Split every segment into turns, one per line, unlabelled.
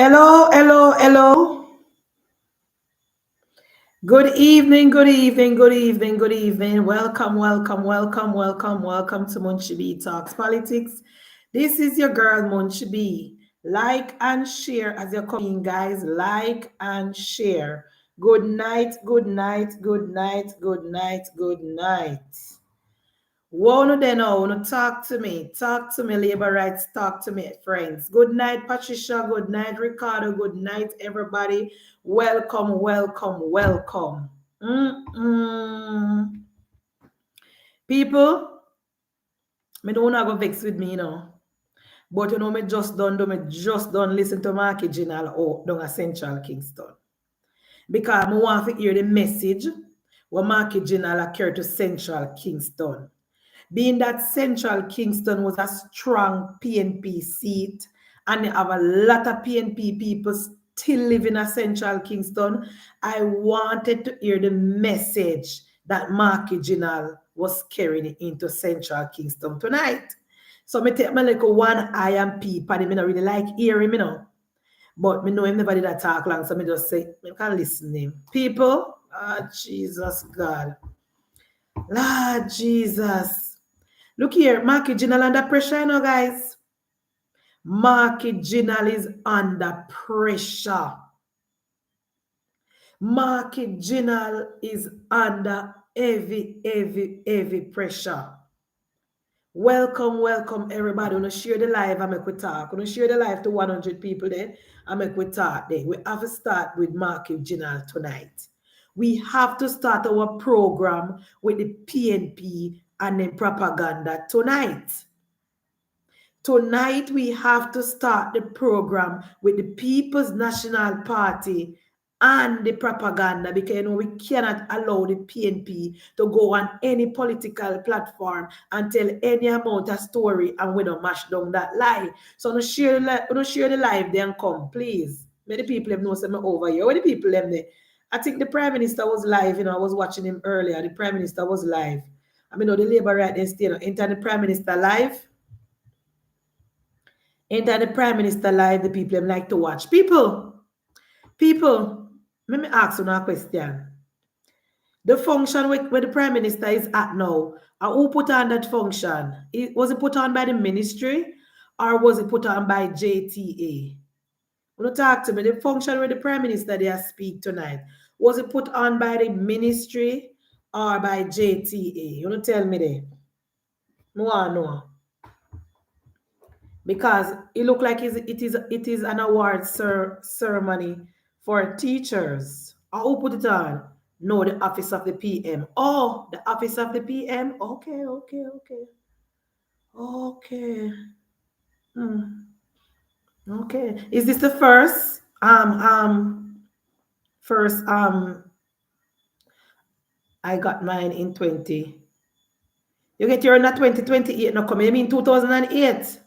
Hello, hello, hello. Good evening, good evening, good evening, good evening. Welcome, welcome, welcome, welcome, welcome to Munchibi Talks Politics. This is your girl, Munchibi. Like and share as you're coming, guys. Like and share. Good night, good night, good night, good night, good night. Wanna then wanna talk to me. Talk to me, labor rights, talk to me, friends. Good night, Patricia. Good night, Ricardo. Good night, everybody. Welcome, welcome, welcome. Mm-mm. People, me don't wanna go vex with me, But me just done listen to Markie Ginal down at Central Kingston. Because I want to hear the message what Markie Ginal carry to Central Kingston. Being that Central Kingston was a strong PNP seat, and you have a lot of PNP people still living in Central Kingston, I wanted to hear the message that Markie Ginal was carrying into Central Kingston tonight. So me take my little one eye and peep, and I don't really like hearing him, But me know him never did that talk long, so me just say, I can listen to him. People, Jesus God. Lord Jesus. Look here, Markie Ginal under pressure, guys. Markie Ginal is under pressure. Markie Ginal is under heavy pressure. Welcome, welcome, everybody. I'm going to share the live and make we talk. I'm going to share the live to 100 people there and make we talk there. We have to start with Markie Ginal tonight. We have to start our program with the PNP and then propaganda tonight. Tonight, we have to start the program with the People's National Party and the propaganda because we cannot allow the PNP to go on any political platform and tell any amount of story and we don't mash down that lie. So don't share the live then come, please. Many people have known me over here. Where the people them there? I think the Prime Minister was live, I was watching him earlier. The Prime Minister was live. I mean, the Labour right then still enter the Prime Minister live. Enter the Prime Minister live, the people like to watch. People, let me ask you a question. The function where the Prime Minister is at now, who put on that function? Was it put on by the ministry or was it put on by JTA? Want to talk to me? The function where the Prime Minister they speak tonight, was it put on by the ministry or by JTA? You want to tell me there? I want to know. Because it looked like it is an award ceremony for teachers. Who put it on? No, the office of the PM. Oh, the office of the PM. Okay. Okay. Is this the first? First. I got mine in 20. You get yours in 2028. No, come. You mean 2008?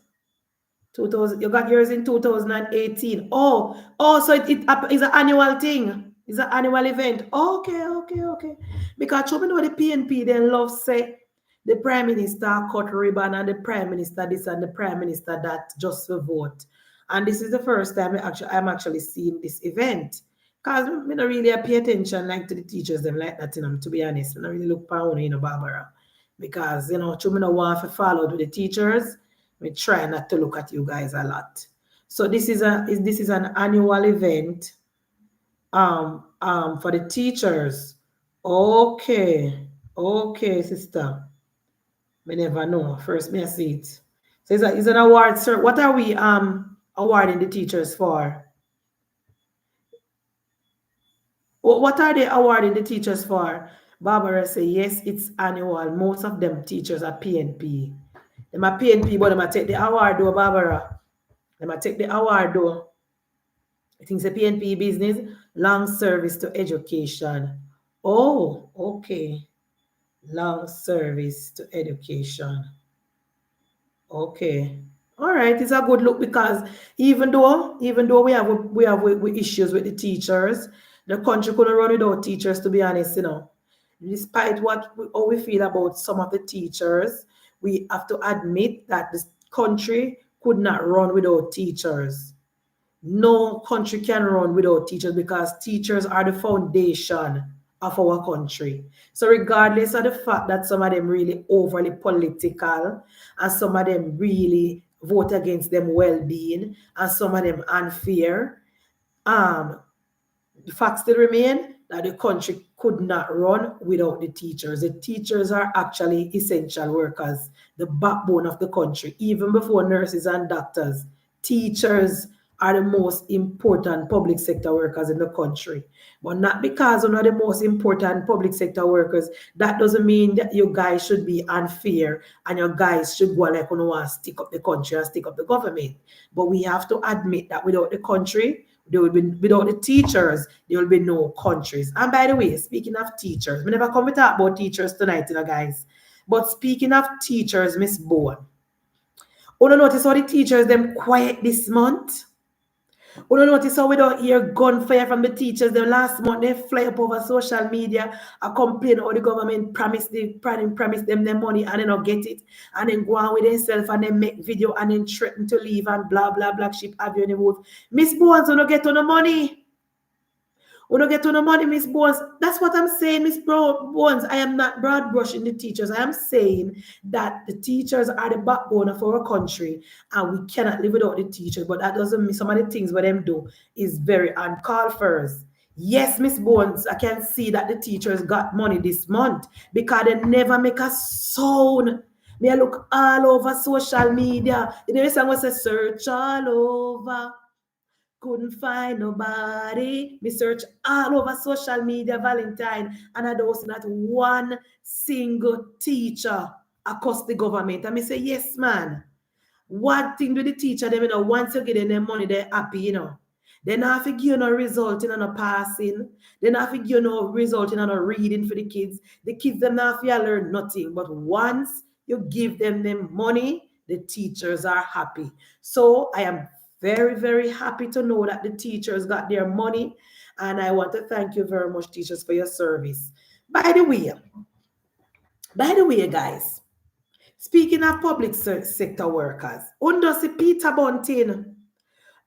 2000, you got yours in 2018. So it is an annual thing. It's an annual event. Okay. Because you know the PNP then love say the Prime Minister cut ribbon and the Prime Minister this and the Prime Minister that just for vote. And this is the first time I'm actually seeing this event. Because I don't really pay attention like to the teachers them like that, to be honest. I don't really look pound, Barbara. Because, I don't want to follow with the teachers. We try not to look at you guys a lot. So this is an annual event for the teachers. Okay, sister. Me never know. First me I see it. So it's an award, sir. What are we awarding the teachers for? What are they awarding the teachers for? Barbara say yes, it's annual. Most of them teachers are PNP. Them are PNP, but them a take the award though, Barbara. Them a take the award though. I think it's a PNP business, long service to education. Oh, okay. Long service to education. Okay. All right, it's a good look because even though we have issues with the teachers, the country couldn't run without teachers, to be honest, Despite how we feel about some of the teachers, we have to admit that this country could not run without teachers. No country can run without teachers because teachers are the foundation of our country. So regardless of the fact that some of them really overly political and some of them really vote against them well-being and some of them unfair, um, the fact still remain that the country could not run without the teachers. The teachers are actually essential workers, the backbone of the country. Even before nurses and doctors, teachers are the most important public sector workers in the country. But not because one of the most important public sector workers, that doesn't mean that you guys should be unfair and your guys should go like you want to stick up the country and stick up the government. But we have to admit that without the country, there will be without the teachers, there will be no countries. And by the way, speaking of teachers, we never come to talk about teachers tonight, you know, guys. But speaking of teachers, Miss Bowen, you don't notice how the teachers them quiet this month? You don't notice how we don't hear gunfire from the teachers? Them last month they fly up over social media and complain how the government promised them their money and they don't get it, and then go on with themselves and then make video and then threaten to leave and blah blah black sheep have you in the wolf. Miss Bones, you don't get on the money. We don't get to no money, Miss Bones. That's what I'm saying, Miss Bones. I am not broad brushing the teachers. I am saying that the teachers are the backbone of our country and we cannot live without the teachers. But that doesn't mean some of the things what them do is very uncalled for. Yes, Miss Bones, I can see that the teachers got money this month because they never make a sound. Me I look all over social media. You know, the song was a search all over. Couldn't find nobody. Me search all over social media, Valentine, and I don't see not one single teacher across the government. And me say, yes, man. One thing with the teacher, them, you know, once you get them money, they're happy, you know. They not give you no result in no passing. They not give you no result in no reading for the kids. The kids them not learn nothing. But once you give them money, the teachers are happy. So I am very, very happy to know that the teachers got their money. And I want to thank you very much, teachers, for your service. By the way, guys, speaking of public sector workers, under see Peter Bunting,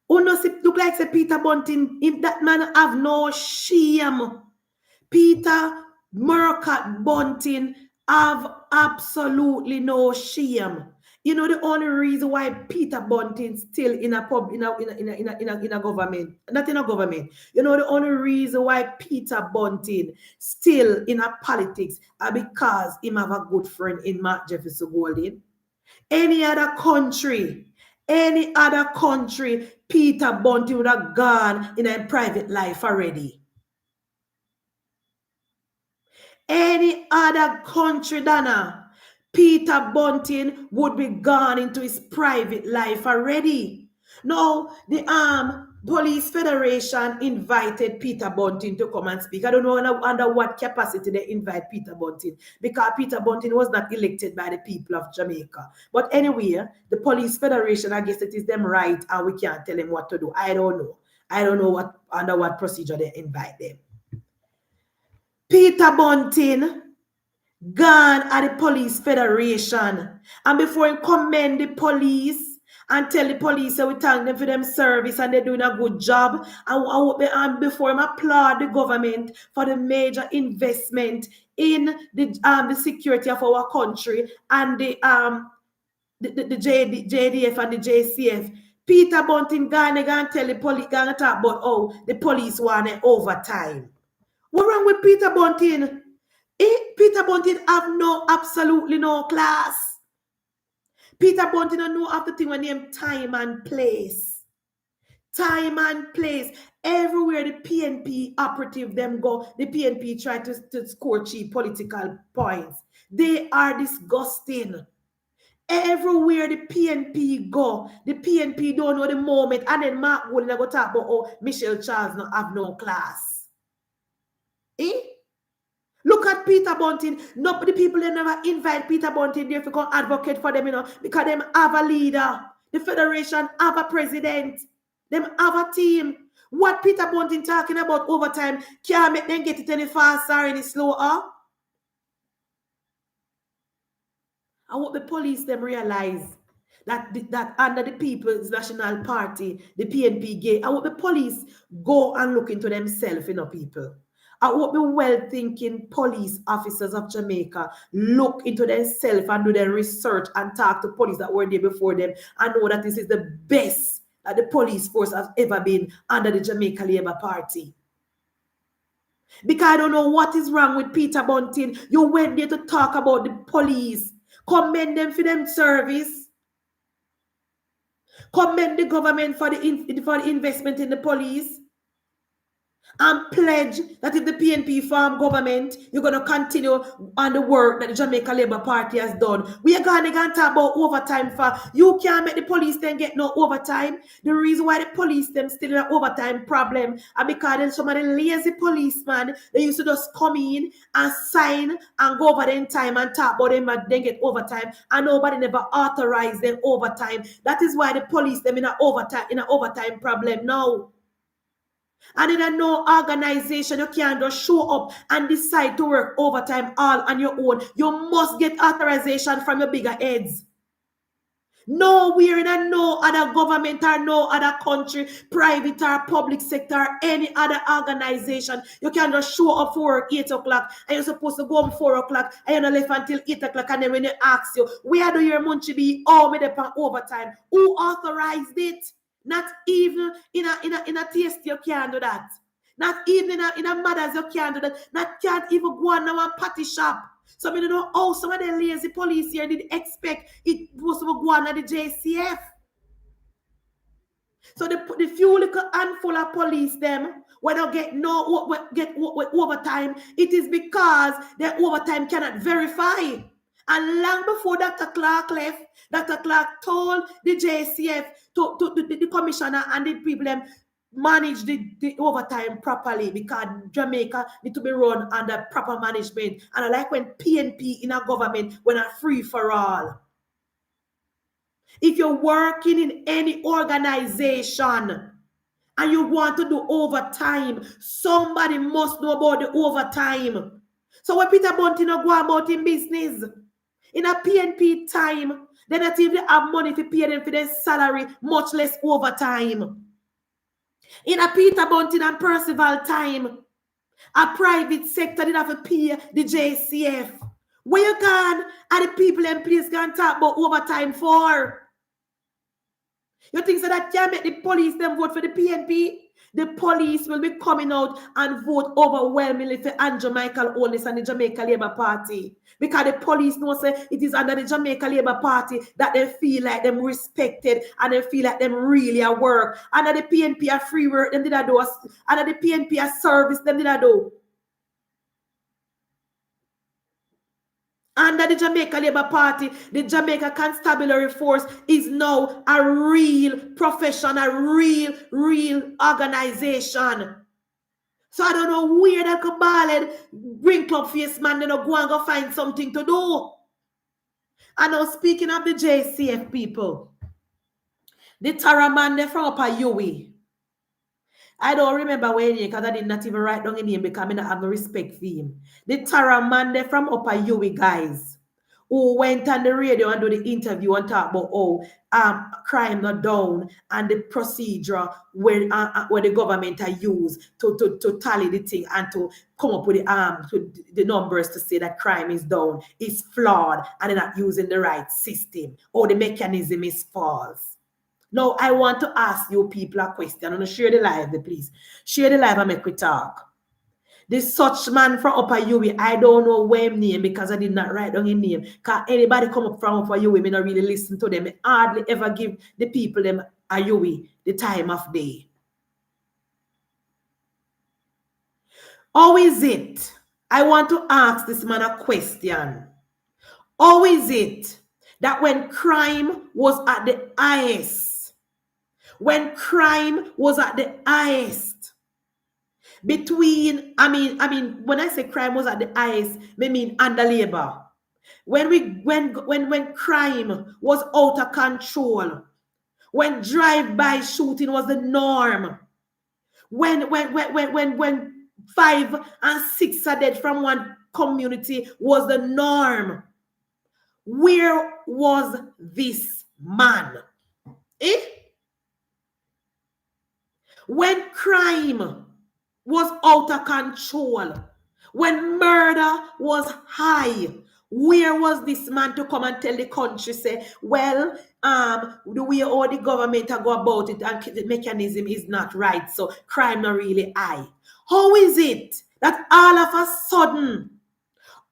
look like say Peter Bunting, if that man have no shame. Peter Murcutt Bunting have absolutely no shame. You know the only reason why Peter Bunting still in a government, not in a government. You know the only reason why Peter Bunting still in a politics are because him have a good friend in Mark Jefferson Golding. Any other country, Peter Bunting would have gone in a private life already. Any other country, Dana, Peter Bunting would be gone into his private life already. No, the Police Federation invited Peter Bunting to come and speak. I don't know under what capacity they invite Peter Bunting, because Peter Bunting was not elected by the people of Jamaica. But anyway, the Police Federation, I guess it is them right, and we can't tell them what to do. I don't know. I don't know under what procedure they invite them. Peter Bunting gone at the Police Federation, and before he commend the police and tell the police that we thank them for them service and they're doing a good job, and before him applaud the government for the major investment in the security of our country and the JDF and the JCF, Peter Bunting gonna tell the police, gonna talk about how the police want overtime. What wrong with Peter Bunting? Peter Bunting have absolutely no class. Peter Bunting don't know after thing when name time and place. Time and place. Everywhere the PNP operative them go, the PNP try to score cheap political points. They are disgusting. Everywhere the PNP go, the PNP don't know the moment, and then Mark Golden go talk about, oh, Michelle Charles not have no class. Look at Peter Bunting. Nobody people they never invite Peter Bunting there to come advocate for them, you know, because them have a leader. The federation have a president. Them have a team. What Peter Bunting talking about overtime can't make them get it any faster or any slower. I hope the police them realize that under the People's National Party, the PNP gave. I hope the police go and look into themselves, people. I hope the well-thinking police officers of Jamaica look into themselves and do their research and talk to police that were there before them and know that this is the best that the police force has ever been under the Jamaica Labour Party. Because I don't know what is wrong with Peter Bunting. You went there to talk about the police. Commend them for them service. Commend the government for the investment in the police. And pledge that if the PNP form government, you're going to continue on the work that the Jamaica Labour Party has done. We are going to talk about overtime for. You can't make the police then get no overtime. The reason why the police them still in an overtime problem and because then some of the lazy policemen, they used to just come in and sign and go over their time and talk about them and then get overtime and nobody never authorized them overtime. That is why the police them in an overtime problem now. And in a no organization, you can't just show up and decide to work overtime all on your own. You must get authorization from your bigger heads. Nowhere in a no other government or no other country, private or public sector, or any other organization, you can just show up for work 8 o'clock and you're supposed to go home 4 o'clock and you're not left until 8 o'clock and then when they ask you, where do your money be? Oh, me depend overtime. Who authorized it? Not even in a taste you can't do that. Not even in a mothers you can't do that. Not can't even go on a patty shop. So I don't know how some of the lazy police here did expect it was to go on at the JCF. So the few little handful of police them when they get overtime, it is because their overtime cannot verify. And long before Dr. Clark left, Dr. Clark told the JCF, to the commissioner and the people them manage the overtime properly because Jamaica need to be run under proper management. And I like when PNP in a government when are free for all. If you're working in any organization and you want to do overtime, somebody must know about the overtime. So when Peter Bunting go about in business, in a PNP time, they not even have money to pay them for their salary, much less overtime. In a Peter Bunting and Percival time, a private sector did have to pay the JCF. Where you can, and the people in place can talk about overtime for? You think so that can make the police them vote for the PNP? The police will be coming out and vote overwhelmingly for Andrew Michael Holness and the Jamaica Labour Party. Because the police know say it is under the Jamaica Labour Party that they feel like them respected and they feel like them really at work. Under the PNP a free work, them did a do. Under the PNP a service, them did a do. Under the Jamaica Labour Party, the Jamaica Constabulary Force is now a real profession, a real organization. So I don't know where that cabal bring club face man, they go and go find something to do. And now speaking of the JCF people, the Tara man they from Upper Yui. I don't remember when because I did not even write down his name because I don't have no respect for him. The Tara man they from Upper Yui guys who went on the radio and do the interview and talk about crime not down and the procedure where the government are used to tally the thing and to come up with the numbers to say that crime is down is flawed and they're not using the right system or the mechanism is false. Now, I want to ask you people a question. I'm going to share the live, please. Share the live and make we talk. This such man from Upper Yui, I don't know where his name because I did not write down his name. Because anybody come up from Upper Yui, I not really listen to them. I hardly ever give the people them a Yui the time of day. How is it? I want to ask this man a question. How is it that when crime was at the highest, when crime was at the highest, between, I mean, when I say crime was at the highest, I mean under labor. When crime was out of control, when drive-by shooting was the norm, when 5 and 6 are dead from one community was the norm. Where was this man. Eh? When crime was out of control, when murder was high, where was this man to come and tell the country, say, well, the way all the government go about it and the mechanism is not right, so crime not really high. How is it that all of a sudden,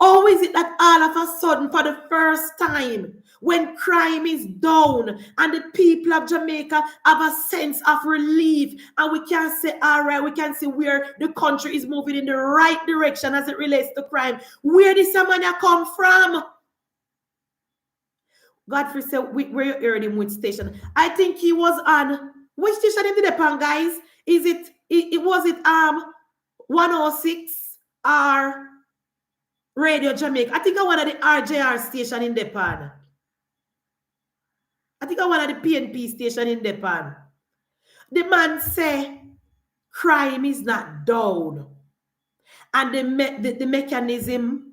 how is it that all of a sudden, for the first time, when crime is down and the people of Jamaica have a sense of relief and we can say, all right, we can see where the country is moving in the right direction as it relates to crime, where did somebody come from? Godfrey said, where you heard him, which station? I think he was on, which station he did it on, guys? Is it was it 106 or Radio Jamaica? I think I wanted the RJR station in Depan. I think I wanted the PNP station in Depan. The man say crime is not down. And the mechanism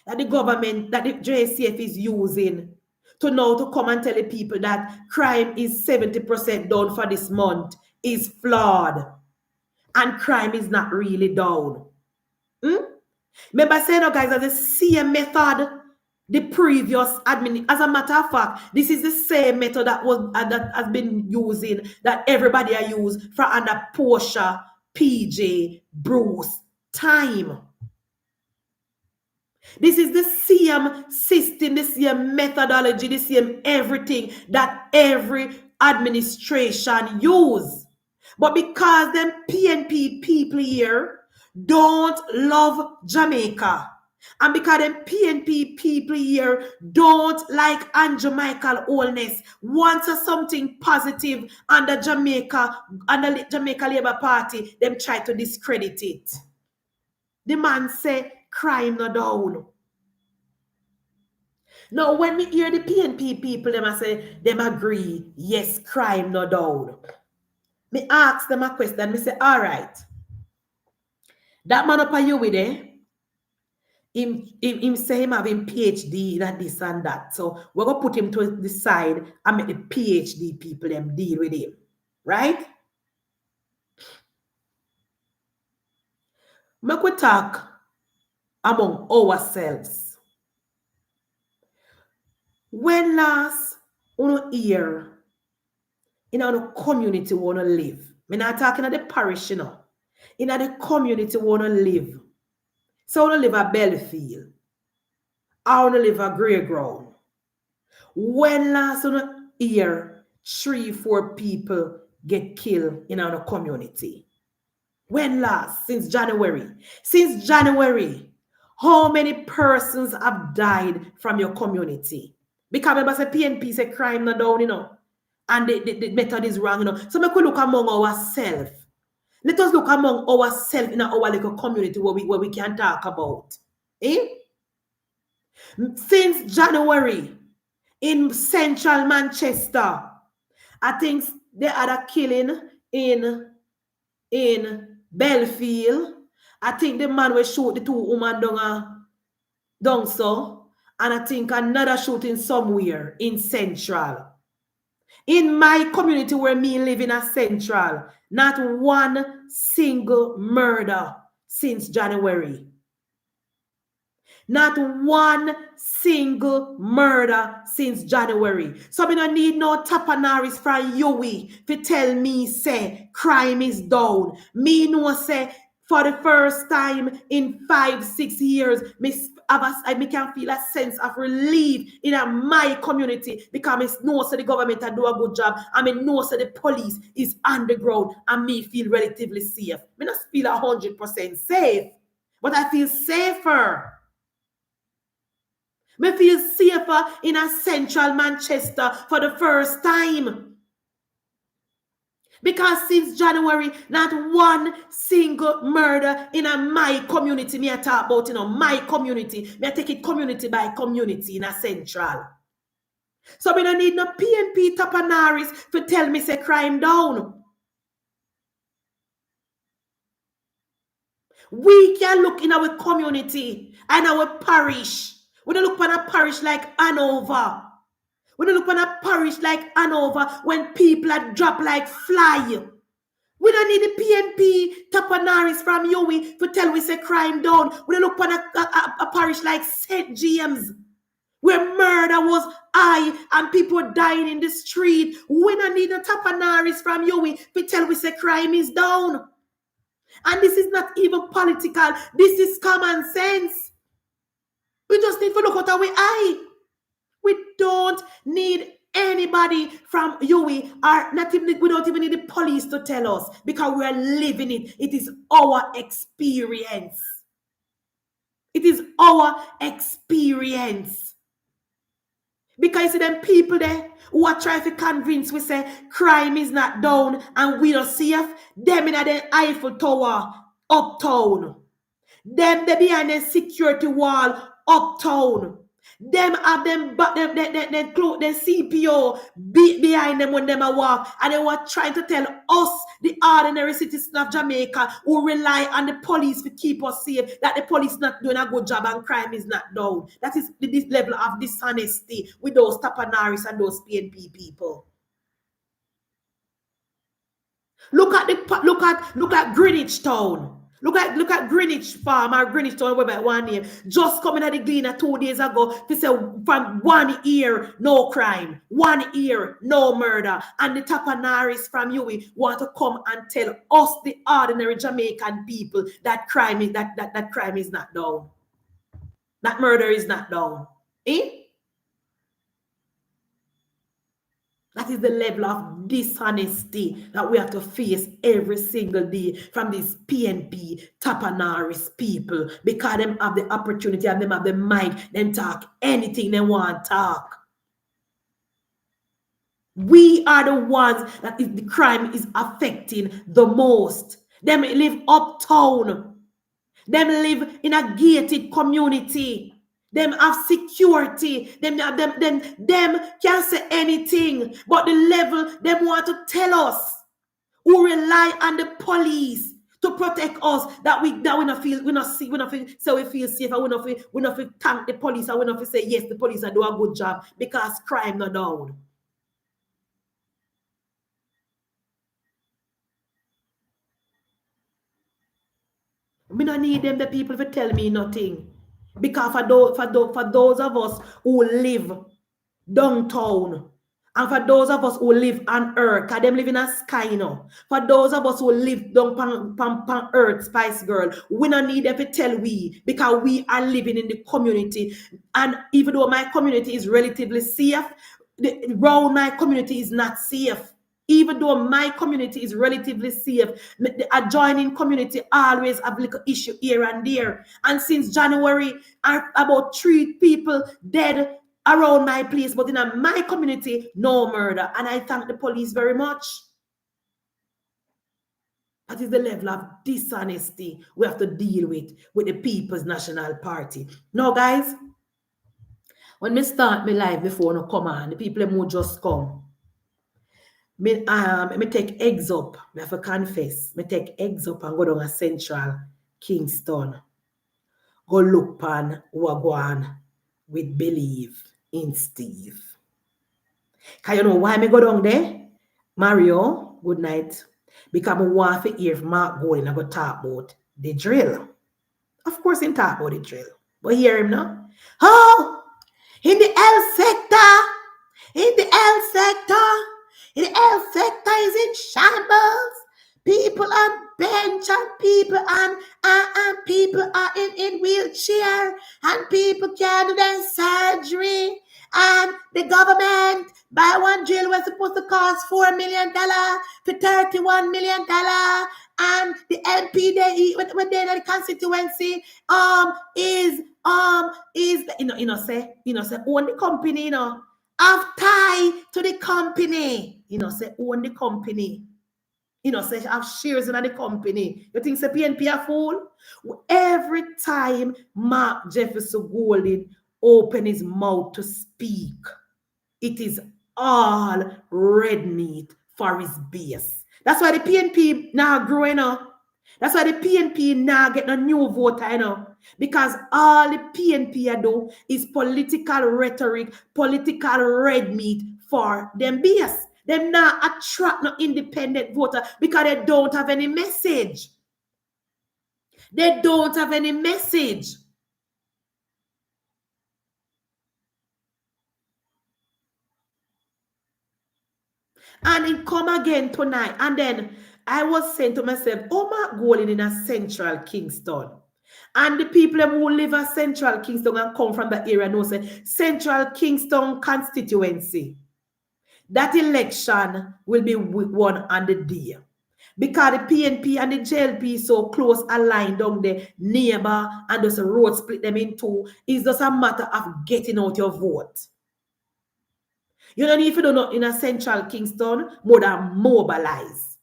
that the government, that the JCF is using to now to come and tell the people that crime is 70% down for this month is flawed. And crime is not really down. Remember saying, no, guys, that the same method the previous admin, as a matter of fact, this is the same method that was that has been using, that everybody I use for under Portia, PJ, Bruce time. This is the same system, the same methodology, the same everything that every administration use. But because them PNP people here don't love Jamaica, and because them PNP people here don't like Andrew Michael Holness, wants something positive under Jamaica, under the Jamaica Labour Party, them try to discredit it. The man say crime no down. Now, when we hear the PNP people, them I say, them agree, yes, crime no down. Me ask them a question, me say, all right, that man up you with it, him say him having PhD, that this and that. So we're going to put him to the side and make the PhD people them deal with him. Right? Make we talk among ourselves. When last on hear in our community wanna live, I'm not talking at the parish, you know. In the community wanna live. So I wanna live at Bellefield. I wanna live at Grey Ground. When last on hear 3-4 people get killed in our community? When last? Since January. Since January, how many persons have died from your community? Because remember, say PNP say crime not down, you know, and the method is wrong, you know. So we could look among ourselves. Let us look among ourselves in our little community where we can talk about. Eh? Since January, in central Manchester, I think they had a killing in Bellefield. I think the man will shoot the 2 women down so. And I think another shooting somewhere in Central. In my community where me live in a Central, not one single murder since January. Not one single murder since January. So I don't need no tapanaris from you to tell me, say, crime is down. Me no say, for the first time in 5-6 years, I can feel a sense of relief in my community because I know the government do a good job. I know the police is underground and me feel relatively safe. I don't feel 100% safe, but I feel safer. I feel safer in a central Manchester for the first time. Because since January, not one single murder in my community. Me I talk about, you know, my community. Me I take it community by community in a central. So we don't need no PNP tapanaris to tell me say crime down. We can look in our community and our parish. We don't look on a parish like Hanover. We don't look on a parish like Hanover when people are dropped like fly. We don't need the PNP tapanaris from Yowie to tell we say crime down. We don't look on a parish like St. James, where murder was high and people dying in the street. We don't need the tapanaris from Yowie to tell we say crime is down. And this is not even political. This is common sense. We just need to look at our eye. We don't need anybody from Yowie, or not even, we don't even need the police to tell us, because we are living it. It is our experience. It is our experience. Because you see them people there who are trying to convince we say crime is not down and we don't safe, them in the Eiffel Tower uptown. Them they behind the security wall uptown. Them have them CPO beat behind them when them a walk, and they were trying to tell us, the ordinary citizens of Jamaica who rely on the police to keep us safe, that the police not doing a good job and crime is not down. That is this level of dishonesty with those tapanaris and those PNP people. Look at Greenwich Town. Look at Greenwich Farm or Greenwich Town, whatever one name. Just coming at the Gleaner 2 days ago to say from 1 year, no crime. 1 year, no murder. And the tapanaris from Yowie want to come and tell us, the ordinary Jamaican people, that crime is that crime is not down. That murder is not down. Eh? That is the level of dishonesty that we have to face every single day from these PNP, tapanaris people, because them have the opportunity and them have the mic, them talk anything they want to talk. We are the ones that the crime is affecting the most. Them live uptown. Them live in a gated community. Them have security. Them can't say anything. But the level them want to tell us, who rely on the police to protect us, that we not feel, we not feel, so we feel safe, and we not feel thank the police, and we not feel say yes, the police are doing a good job because crime not down. We don't need them, the people, to tell me nothing. Because for those of us who live downtown, and for those of us who live on earth, because them live in a sky, you know. For those of us who live down on earth, Spice Girl, we don't need them to tell we, because we are living in the community. And even though my community is relatively safe, around my community is not safe. Even though my community is relatively safe, the adjoining community always have a little issue here and there. And since January, about 3 people dead around my place, but in my community, no murder. And I thank the police very much. That is the level of dishonesty we have to deal with the People's National Party. Now, guys, when me start my live before no come on, the people who just come, me take eggs up. Me have to confess. Me take eggs up and go down to Central Kingston. Go look pan wagwan with believe in Steve. Can you know why me go down there? Mario, good night. Because I want to hear Mark Golden and go talk about the drill. Of course, him talk about the drill. But hear him now. Oh, in the health sector. In the health sector. The health sector is in shambles. People on bench and people and people are in wheelchair and people can't do their surgery. And the government buy one drill was supposed to cost $4 million for $31 million. And the MP they when they're in the constituency is say own the company, you know. Have tie to the company. Say own the company. Say have shares in the company. You think say PNP a fool? Every time Mark Jefferson Golden open his mouth to speak, it is all red meat for his base. That's why the PNP now growing up. That's why the PNP now get a new voter, because all the PNP do is political rhetoric, political red meat for them base. Them not attract no independent voter because they don't have any message. They don't have any message. And it come again tonight. And then I was saying to myself, Mark Golding in a central Kingston. And the people who live at central Kingston and come from the area know say central Kingston constituency. That election will be won on the day. Because the PNP and the JLP so close aligned down the neighbor and just a road split them in two. It's just a matter of getting out your vote. You don't need to do nothing in a central Kingston more than mobilize.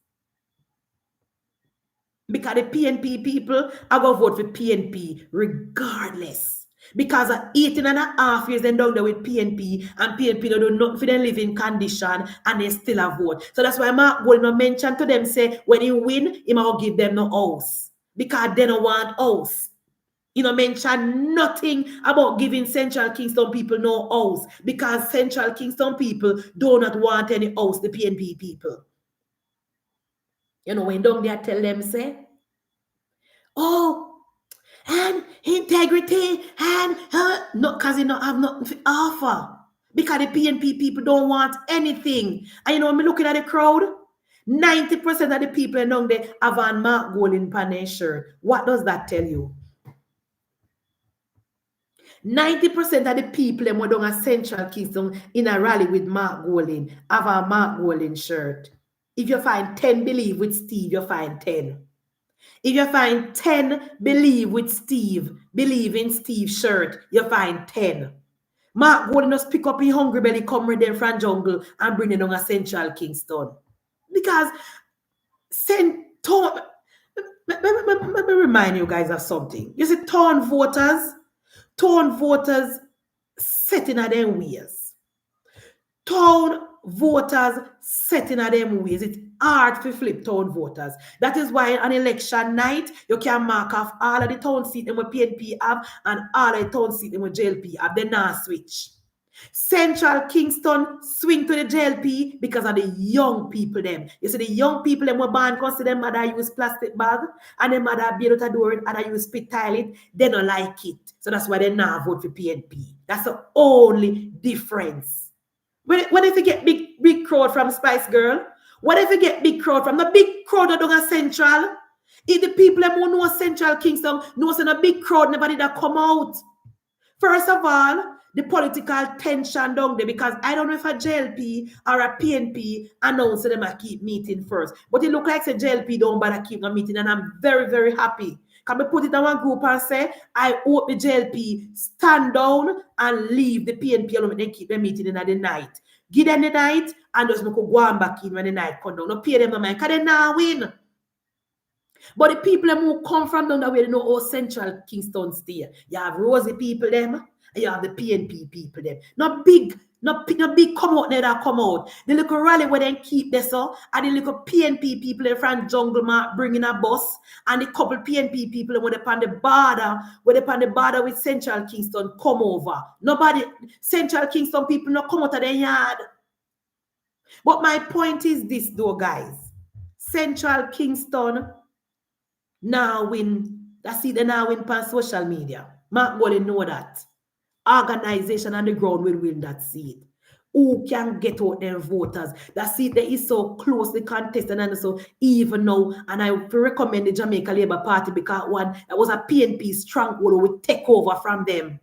Because the PNP people are going to vote for PNP regardless. Because 18.5 years then down there with PNP and PNP don't do nothing for their living condition and they still have vote. So that's why Mark Golding mention to them say when he win, he might give them no house. Because they don't want house. Mention nothing about giving Central Kingston people no house because Central Kingston people do not want any house, the PNP people. When down there tell them, say, and integrity, and no, because they don't have nothing to offer. Because the PNP people don't want anything. And when I'm looking at the crowd, 90% of the people down there have on Mark Golding on their shirt. What does that tell you? 90% of the people who down at Central Kingston in a rally with Mark Golding have a Mark Golding shirt. If you find 10 believe with Steve, you find 10. If you find 10 believe with Steve, believe in Steve's shirt, you find 10. Mark Golding just pick up his hungry belly, come with them from jungle and bring it down at Central Kingston. Because let me remind you guys of something. You see, town voters setting at them ways. Town voters setting at them ways. It's hard to flip town voters. That is why on election night, you can mark off all of the town seats in what PNP have and all of the town seats in what JLP have. They now switch. Central Kingston swing to the JLP because of the young people them. You see the young people them were born because their mother use plastic bag and their mother build out a door and I use spit toilet. They don't like it. So that's why they now vote for PNP. That's the only difference. When if you get big crowd from Spice Girl, what if you get big crowd from the big crowd that don't Central? If the people who know Central Kingston knows in a big crowd never did that come out. First of all, the political tension down there because I don't know if a JLP or a PNP announce them I keep meeting first. But it look like a JLP don't bother keep a meeting and I'm very, very happy. Can we put it in one group and say, I hope the JLP stand down and leave the PNP alone and then keep them meeting in the night. Give them the night and just make go on back in when the night come down. No pay them no mind because they now win. But the people who come from down the way, they know how Central Kingston stay. You have Rosie people them, and you have the PNP people them. Not big come out there that come out. The little rally where they keep this so, and the little PNP people from Jungle Mark bringing a bus, and the couple PNP people when they on the border with Central Kingston come over. Nobody, Central Kingston people not come out of their yard. But my point is this though, guys. Central Kingston now win. That's it, they now win on social media. Mark Golding know that. Organization on the ground will win that seat. Who can get out their voters? That seat that is so closely contested and so even now. And I recommend the Jamaica Labour Party because that was a PNP stronghold we take over from them.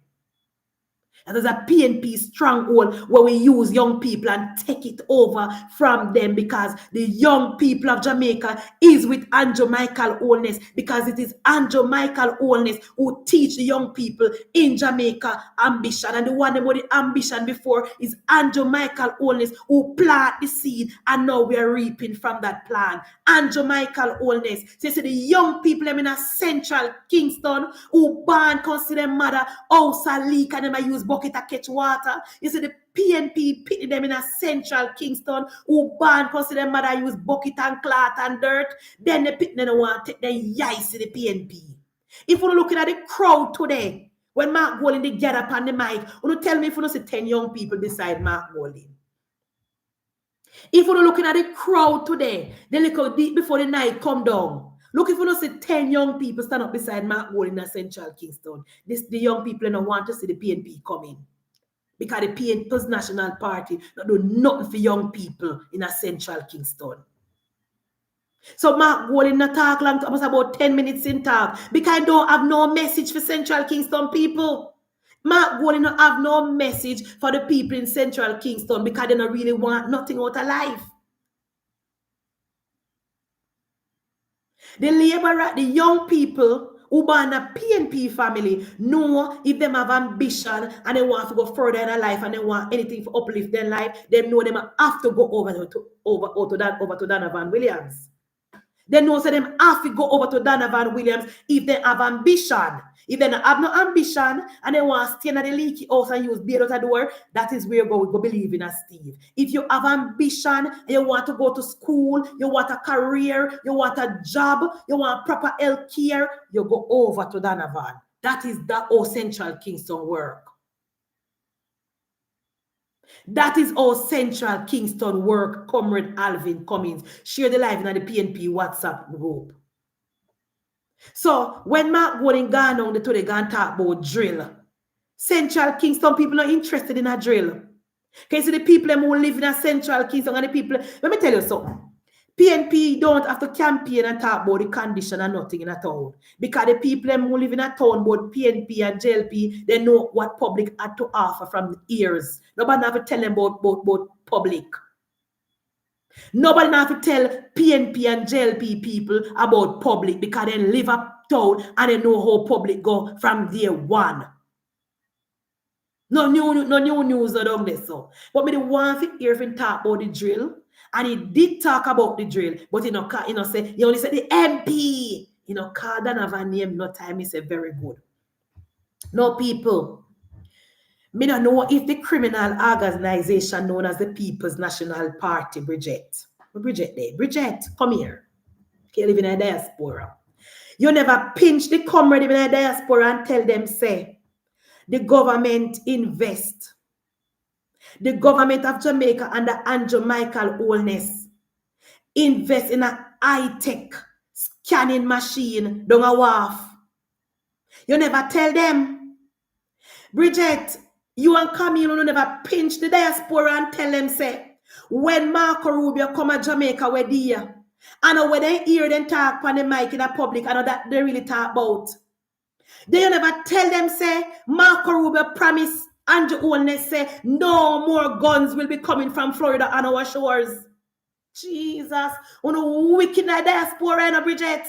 And there's a PNP stronghold where we use young people and take it over from them because the young people of Jamaica is with Andrew Michael Holness because it is Andrew Michael Holness who teach the young people in Jamaica ambition. And the one with the ambition before is Andrew Michael Holness who plant the seed and now we are reaping from that plant. Andrew Michael Holness. So you see the young people in a Central Kingston who born consider their mother house a leak and them use bucket to catch water. You see the PNP pitting them in a central Kingston who born because their mother use bucket and cloth and dirt, then the pit don't want to take their yice in the PNP. If you're looking at the crowd today, when Mark Golding they get up on the mic, you tell me if you see 10 young people beside Mark Golding. If you're looking at the crowd today, they look deep before the night come down. Look, if you don't see 10 young people stand up beside Mark Golding in Central Kingston, the young people don't want to see the PNP coming. Because the PNP's National Party don't do nothing for young people in Central Kingston. So Mark Golding not talk long, almost about 10 minutes in talk, because I don't have no message for Central Kingston people. Mark Golding don't have no message for the people in Central Kingston because they don't really want nothing out of life. The labor, the young people who born a PNP family know if them have ambition and they want to go further in their life and they want anything to uplift their life, they know them have to go over to Donovan Williams. They know so them have to go over to Donovan Williams if they have ambition. If they don't have no ambition and they want to stay in the leaky house and use beer out the door, that is where we go believe in a Steve. If you have ambition and you want to go to school, you want a career, you want a job, you want proper health care, you go over to Donovan. That is the all Central Kingston work. That is all Central Kingston work, Comrade Alvin Cummings. Share the live in the PNP WhatsApp group. So when Mark Golding gone on the today gone talk about drill, Central Kingston people are interested in a drill. Can you see the people who live in a Central Kingston and the people? Let me tell you something. PNP don't have to campaign and talk about the condition and nothing in a town. Because the people who live in a town, both PNP and JLP, they know what public had to offer from the ears. Nobody have to tell them about public. Nobody have to tell PNP and JLP people about public because they live uptown and they know how public go from day one. No new news around this. So. But me the one thing hear him talk about the drill. And he did talk about the drill, but he only said the MP. Call Donovan name no time. He said very good. No people. Me don't know if the criminal organization known as the People's National Party, Bridget, come here. You live in a diaspora. You never pinch the comrade in a diaspora and tell them, say, the government invest. The government of Jamaica under Andrew Michael Holness invest in a high-tech scanning machine down a wharf. You never tell them. Bridget, you and Camille you never pinch the diaspora and tell them, say, when Marco Rubio come to Jamaica, where they and when they hear them talk on the mic in the public, I know that they really talk about. They never tell them, say, Marco Rubio promise Andrew Holness, say, no more guns will be coming from Florida on our shores. Jesus, wicked in the diaspora, Bridget.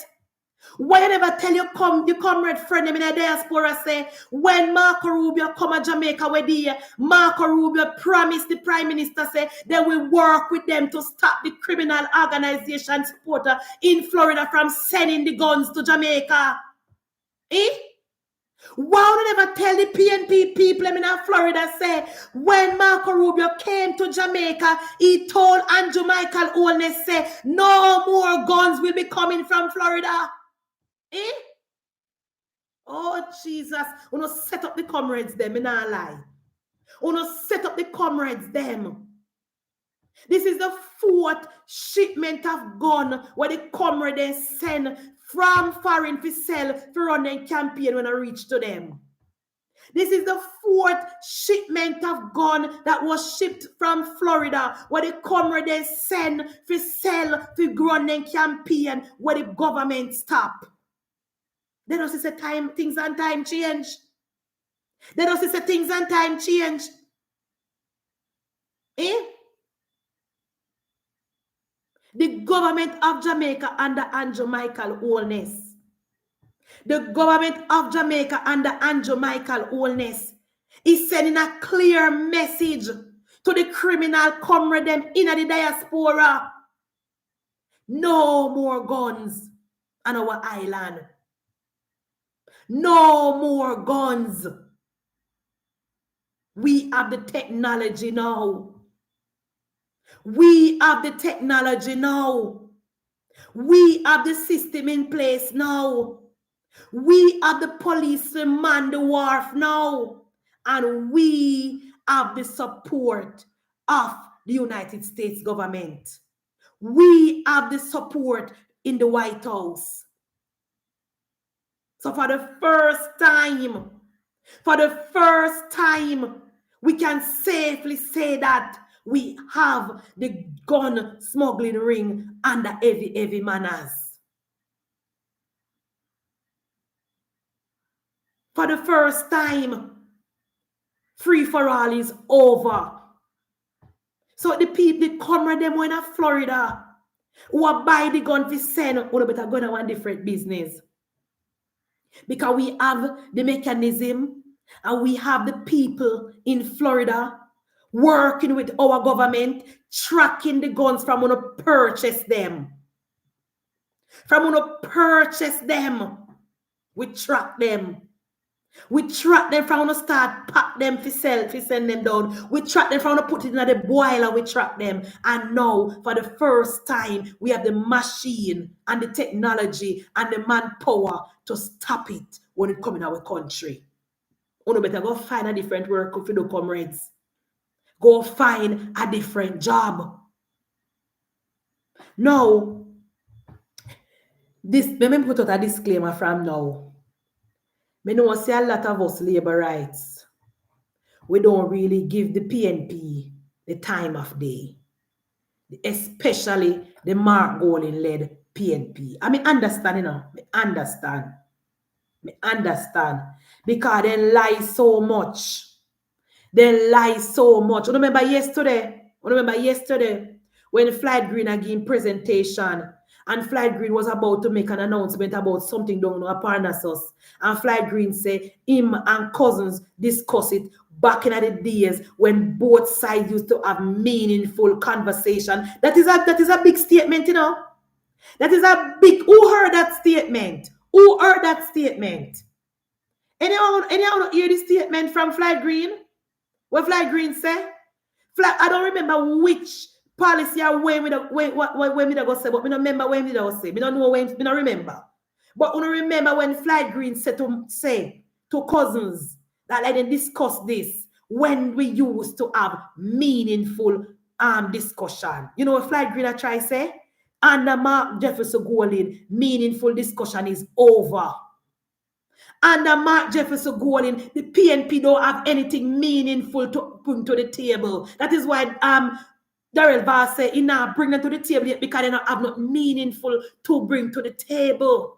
Why you never tell your comrade friend in the diaspora, say, when Marco Rubio come to Jamaica with the Marco Rubio promised the Prime Minister, say, they will work with them to stop the criminal organization supporter in Florida from sending the guns to Jamaica. Why would never tell the PNP people in Florida, say, when Marco Rubio came to Jamaica, he told Andrew Michael Holness, say, no more guns will be coming from Florida. Oh, Jesus. Uno set up the comrades them, in our lie. Uno set up the comrades them. This is the 4th shipment of gun where the comrades send from foreign to sell for run their campaign when I reach to them. This is the 4th shipment of gun that was shipped from Florida where the comrades send for sell for run their campaign where the government stop. They don't say things and time change. They don't say things and time change. The government of Jamaica under Andrew Michael Holness. The government of Jamaica under Andrew Michael Holness is sending a clear message to the criminal comrade them in the diaspora. No more guns on our island. No more guns. We have the technology now. We have the technology now. We have the system in place now. We have the police to man the wharf now. And we have the support of the United States government. We have the support in the White House. So for the first time, we can safely say that we have the gun smuggling ring under heavy manners. For the first time, free for all is over. So the people, the comrade them in Florida, who are buy the gun to send, who better go to one different business. Because we have the mechanism and we have the people in Florida working with our government, tracking the guns from when to purchase them. From when to purchase them, we track them. We track them from when to start pack them for sell, for send them down. We track them from when to put it in the boiler, we track them. And now, for the first time, we have the machine and the technology and the manpower to stop it when it comes in our country. You better go find a different work if you do, comrades. Go find a different job. Now, let me put out a disclaimer from now. I know I see a lot of us labor rights. We don't really give the PNP the time of day. Especially the Mark Golin-led PNP. I mean, understand, you know. I understand. Because they lie so much. They lie so much. You remember yesterday when Flight Green again presentation and Flight Green was about to make an announcement about something down in Parnassus. And Flight Green said him and cousins discuss it back in the days when both sides used to have meaningful conversation. That is a big statement, you know. That is a big. Who heard that statement? Who heard that statement? Anyone hear the statement from Flight Green? What Flight Green say? I don't remember which policy or when we go say, but I don't remember when we go say. I don't know when, I don't remember. But I remember when Flight Green said to say to cousins that let them discuss this when we used to have meaningful discussion. You know what Flight Green I try to say? Under Mark Jefferson Golin, meaningful discussion is over. Under Mark Jefferson Golin, the PNP don't have anything meaningful to bring to the table. That is why Darrell Vaz said he now bring them to the table yet because they don't have nothing meaningful to bring to the table.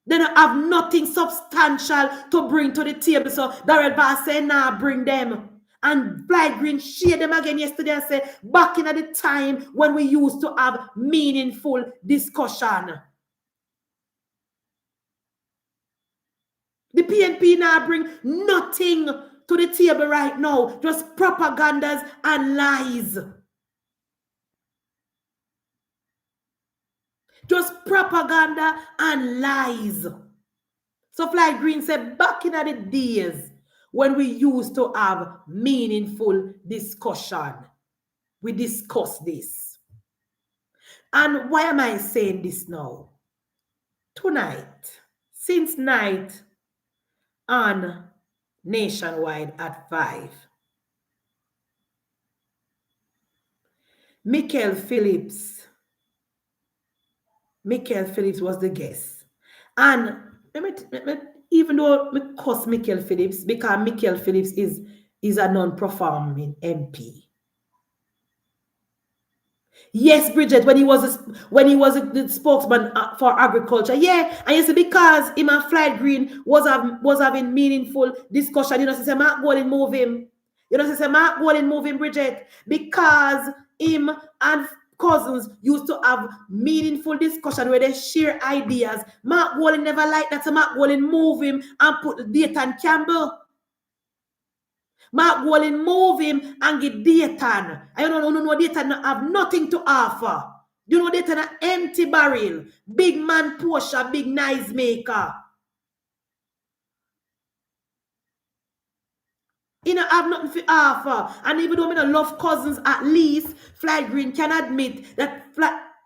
They don't have nothing substantial to bring to the table. So Darrell Vaz said now bring them. And Flight Green shared them again yesterday and said back in the time when we used to have meaningful discussion. The PNP now bring nothing to the table right now. Just propagandas and lies. Just propaganda and lies. So Flight Green said back in the days when we used to have meaningful discussion, we discussed this. And why am I saying this now? Tonight, since night on Nationwide at 5, Michael Phillips was the guest. And even though I cuss Michael Phillips, because Michael Phillips is a non-performing MP. Yes, Bridget, when he was the spokesman for agriculture, yeah, and you see because him and Flight Green was having meaningful discussion. You know, say Mark Golin move him. You know, say Mark Golin move him, Bridget, because him and cousins used to have meaningful discussion where they share ideas. Mark Golin never liked that, so Mark Golin move him and put Dayton Campbell. Mark Golin move him and get Dayton. I don't know Dayton have nothing to offer. You know Dayton an empty barrel. Big man Porsche, big nice maker. You know, have nothing to offer. And even though I don't love Cousins, at least Fly Green can admit that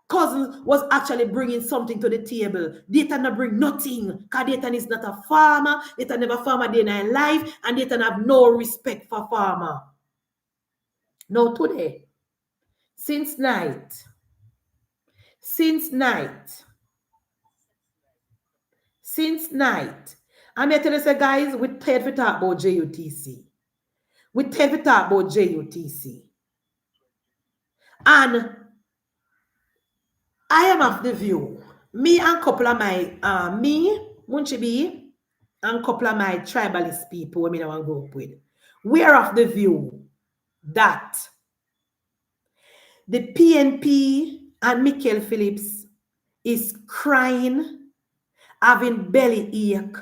Cousins was actually bringing something to the table. Dayton not bring nothing. Because Dayton is not a farmer. Dayton never farmer day in their life. And Dayton have no respect for farmer. Now today, since night, I'm here to say, guys, we tired to talk about JUTC. We tired to talk about JUTC. And I am of the view, me and couple of my, Munchibi, and couple of my tribalist people, I want to go up with, we are of the view that the PNP and Michael Phillips is crying, having belly ache,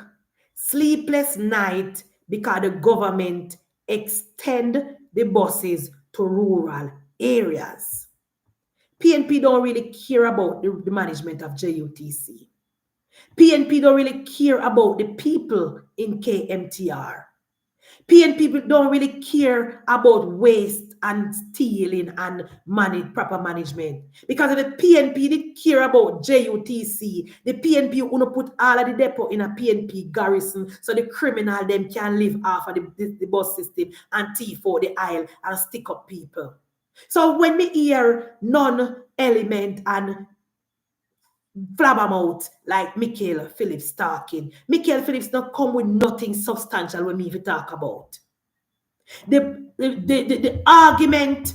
sleepless night because the government extend the buses to rural areas. PNP don't really care about the management of JUTC. PNP don't really care about the people in KMTR. PNP don't really care about waste and stealing and proper management. Because if the PNP did care about JUTC, the PNP would put all of the depot in a PNP garrison so the criminal them can live off of the bus system and thief for the aisle and stick up people. So when we hear non-element and flabbermouth like Michael Phillips talking, Michael Phillips not come with nothing substantial when me talk about. The argument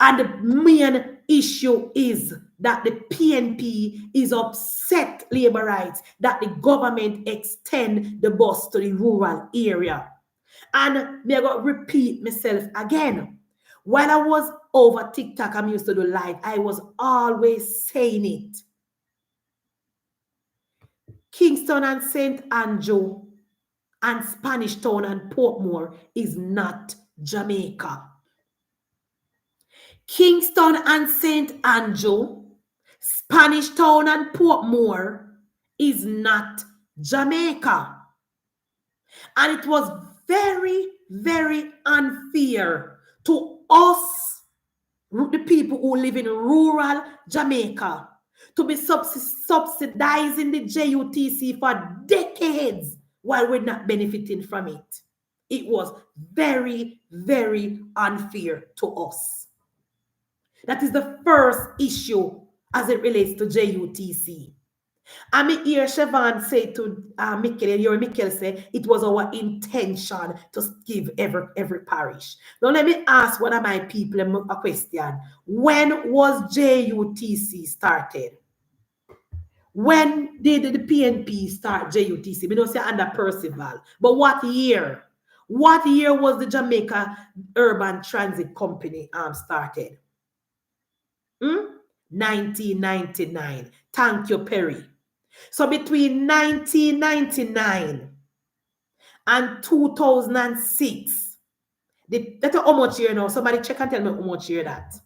and the main issue is that the PNP is upset labor rights that the government extend the bus to the rural area. And me I got repeat myself again. While I was over TikTok, I'm used to do live, I was always saying it. Kingston and St. Andrew and Spanish Town and Portmore is not Jamaica. Kingston and St. Andrew, Spanish Town and Portmore is not Jamaica. And it was very, very unfair to us, the people who live in rural Jamaica, to be subsidizing the JUTC for decades while we're not benefiting from it. It was very, very unfair to us. That is the first issue as it relates to JUTC. And me hear Siobhan say to Michael say it was our intention to give every parish. Now let me ask one of my people a question. When was JUTC started? When did the PNP start JUTC? We don't say under Percival. But what year? What year was the Jamaica Urban Transit Company started? 1999. Thank you, Perry. So between 1999 and 2006, that's how much year now? Somebody check and tell me how much year that.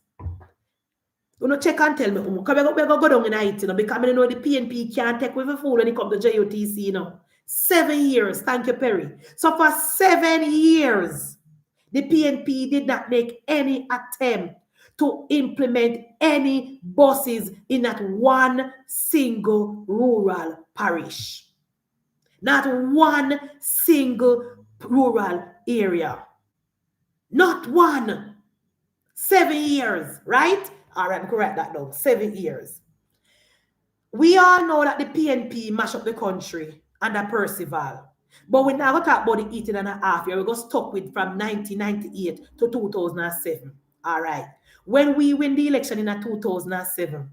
You know, check and tell me. Because we're going to go down in it, you know, because I know the PNP can't take with a fool when it comes to JUTC, you know. 7 years. Thank you, Perry. So for 7 years, the PNP did not make any attempt to implement any buses in that one single rural parish. Not one single rural area. Not one. 7 years, right? All right, I'm correct that down. 7 years. We all know that the PNP mash up the country under Percival. But we're not going to talk about the 18.5 years. We're going to stop with from 1998 to 2007. All right. When we win the election in 2007,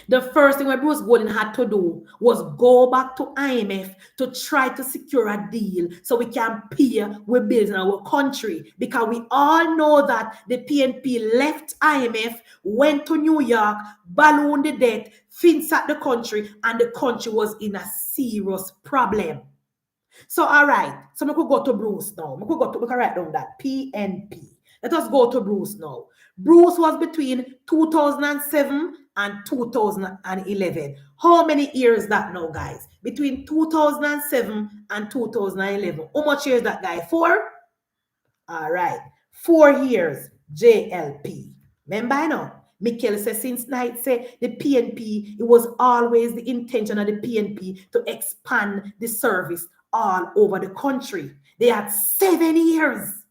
the first thing that Bruce Gordon had to do was go back to IMF to try to secure a deal so we can pay with bills in our country. Because we all know that the PNP left IMF, went to New York, ballooned the debt, finsacked the country, and the country was in a serious problem. So, all right. So, we could go to Bruce now. We can write down that. PNP. Let us go to Bruce now. Bruce was between 2007 and 2011. How many years that now, guys? Between 2007 and 2011. How much years that, guy? 4? All right. 4 years, JLP. Remember, I know. Mikel says since night say the PNP, it was always the intention of the PNP to expand the service all over the country. They had 7 years.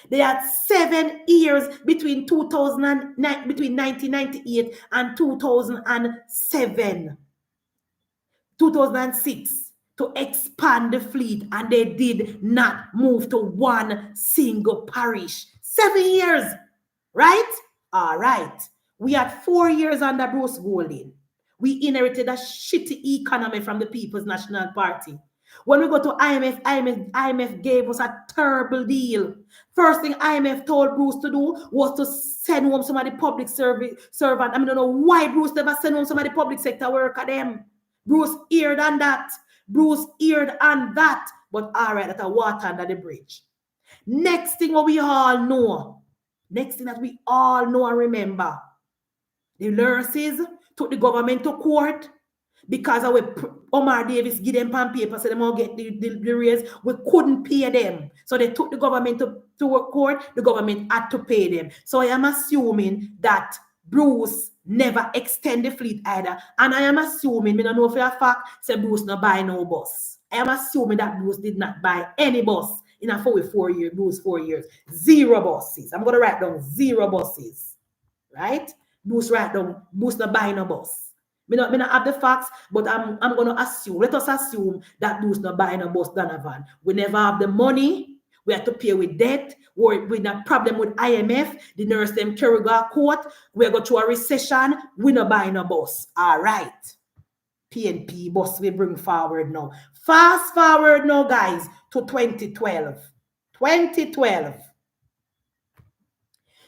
They had 7 years between 1998 and 2006 to expand the fleet, and they did not move to one single parish. 7 years, right? All right. We had 4 years under Bruce Golding. We inherited a shitty economy from the People's National Party. When we go to IMF gave us a terrible deal. First thing IMF told Bruce to do was to send home some of the public servant. I don't know why Bruce never sent home some of the public sector worker them. Bruce eared on that. But all right, that's a water under the bridge. Next thing what we all know. Next thing that we all know and remember. The nurses took the government to court because Omar Davis give them pen paper so they won't get the raise. We couldn't pay them. So they took the government to court. The government had to pay them. So I am assuming that Bruce never extend the fleet either. And I am assuming, I don't know for a fact, say Bruce not buy no bus. I am assuming that Bruce did not buy any bus in a 4 years, Bruce 4 years. 0 buses. I'm going to write down 0 buses. Right? Bruce write down, Bruce not buy no bus. Me not have the facts, but I'm going to assume, let us assume that Bruce not buy no bus Donovan. We never have the money. We have to pay with debt. We have a problem with IMF. The nurse them carry go court. We go through a recession. We not buy no bus. All right. PNP bus we bring forward now. Fast forward now, guys, to 2012. 2012.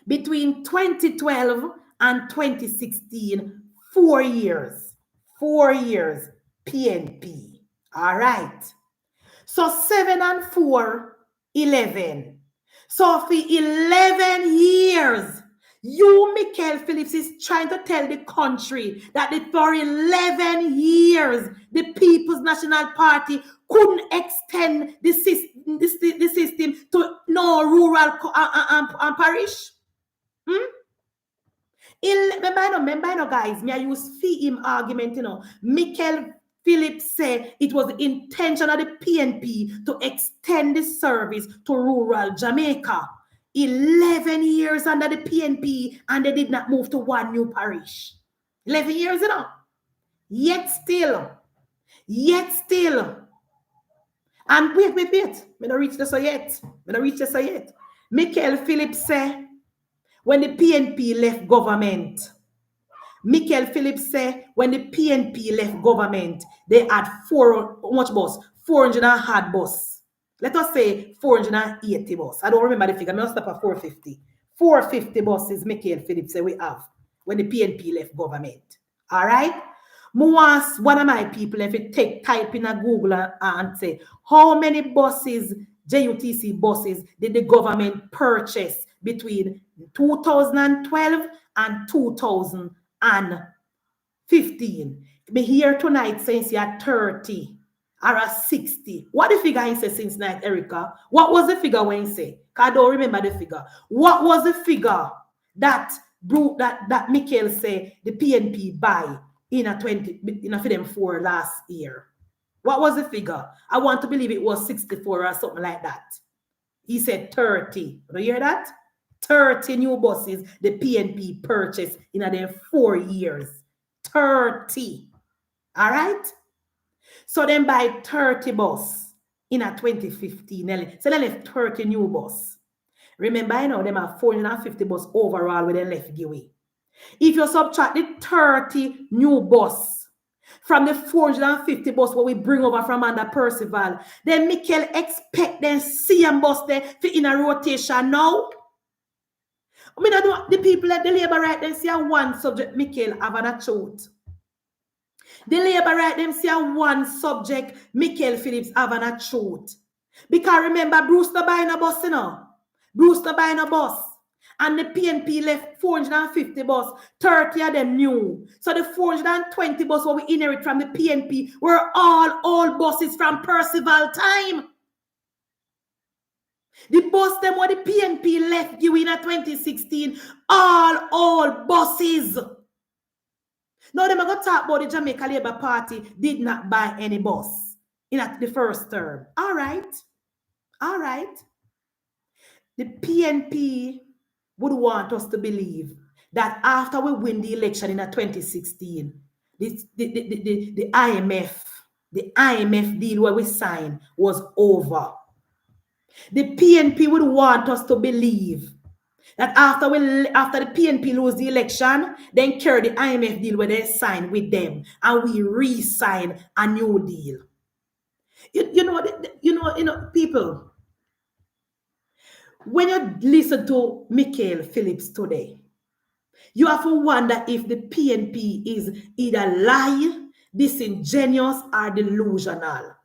Between 2012 and 2016, 4 years. 4 years. PNP. All right. So 7 and 4, 11. So for 11 years, you, Mikel Phillips, is trying to tell the country that for 11 years, the People's National Party couldn't extend the system to no rural and parish. Remember, guys, me I use him argument, Mikel Phillips said it was the intention of the PNP to extend the service to rural Jamaica. 11 years under the PNP, and they did not move to one new parish. 11 years, Yet still. And wait. Me not reach this yet. Mikel Phillips said, when the PNP left government, Mikel Phillips said when the PNP left government, they had 400 hard bus. Let us say 480 bus. I don't remember the figure. I'm going to stop at 450. 450 buses, Mikel Phillips said we have when the PNP left government. All right? One of my people, if you type in a Google and say, how many buses, JUTC buses, did the government purchase between 2012 and 2015? Me here tonight since you're 30 or 60. What the figure he said since night, Erica? What was the figure when he say? I don't remember the figure. What was the figure that Mikel say the PNP buy in a for them 4 last year? What was the figure? I want to believe it was 64 or something like that. He said 30. Do you hear that? 30 new buses the PNP purchased in their 4 years. 30. All right? So then by 30 bus in a 2015. So they left 30 new bus. Remember, them are 450 bus overall with them left giveaway. If you subtract the 30 new bus from the 450 bus what we bring over from under Percival, then Mikel expect them same bus there for in a rotation now. I mean, the people at the labor right them see a one subject Mikel have an truth. The labor right them see a one subject Mikel Phillips have an truth. Because remember, Bruce not buying a bus, Bruce not buying a bus. And the PNP left 450 bus, 30 of them new. So the 420 bus what we inherit from the PNP were all old buses from Percival time. The bus them what the PNP left you in 2016, all buses. Now them are going to talk about the Jamaica Labour Party did not buy any bus in the first term. All right. The PNP would want us to believe that after we win the election in 2016, the IMF deal where we signed was over. The PNP would want us to believe that after the PNP lose the election, then carry the IMF deal where they sign with them and we re-sign a new deal. You know, people, when you listen to Michael Phillips today, you have to wonder if the PNP is either lying, disingenuous, or delusional.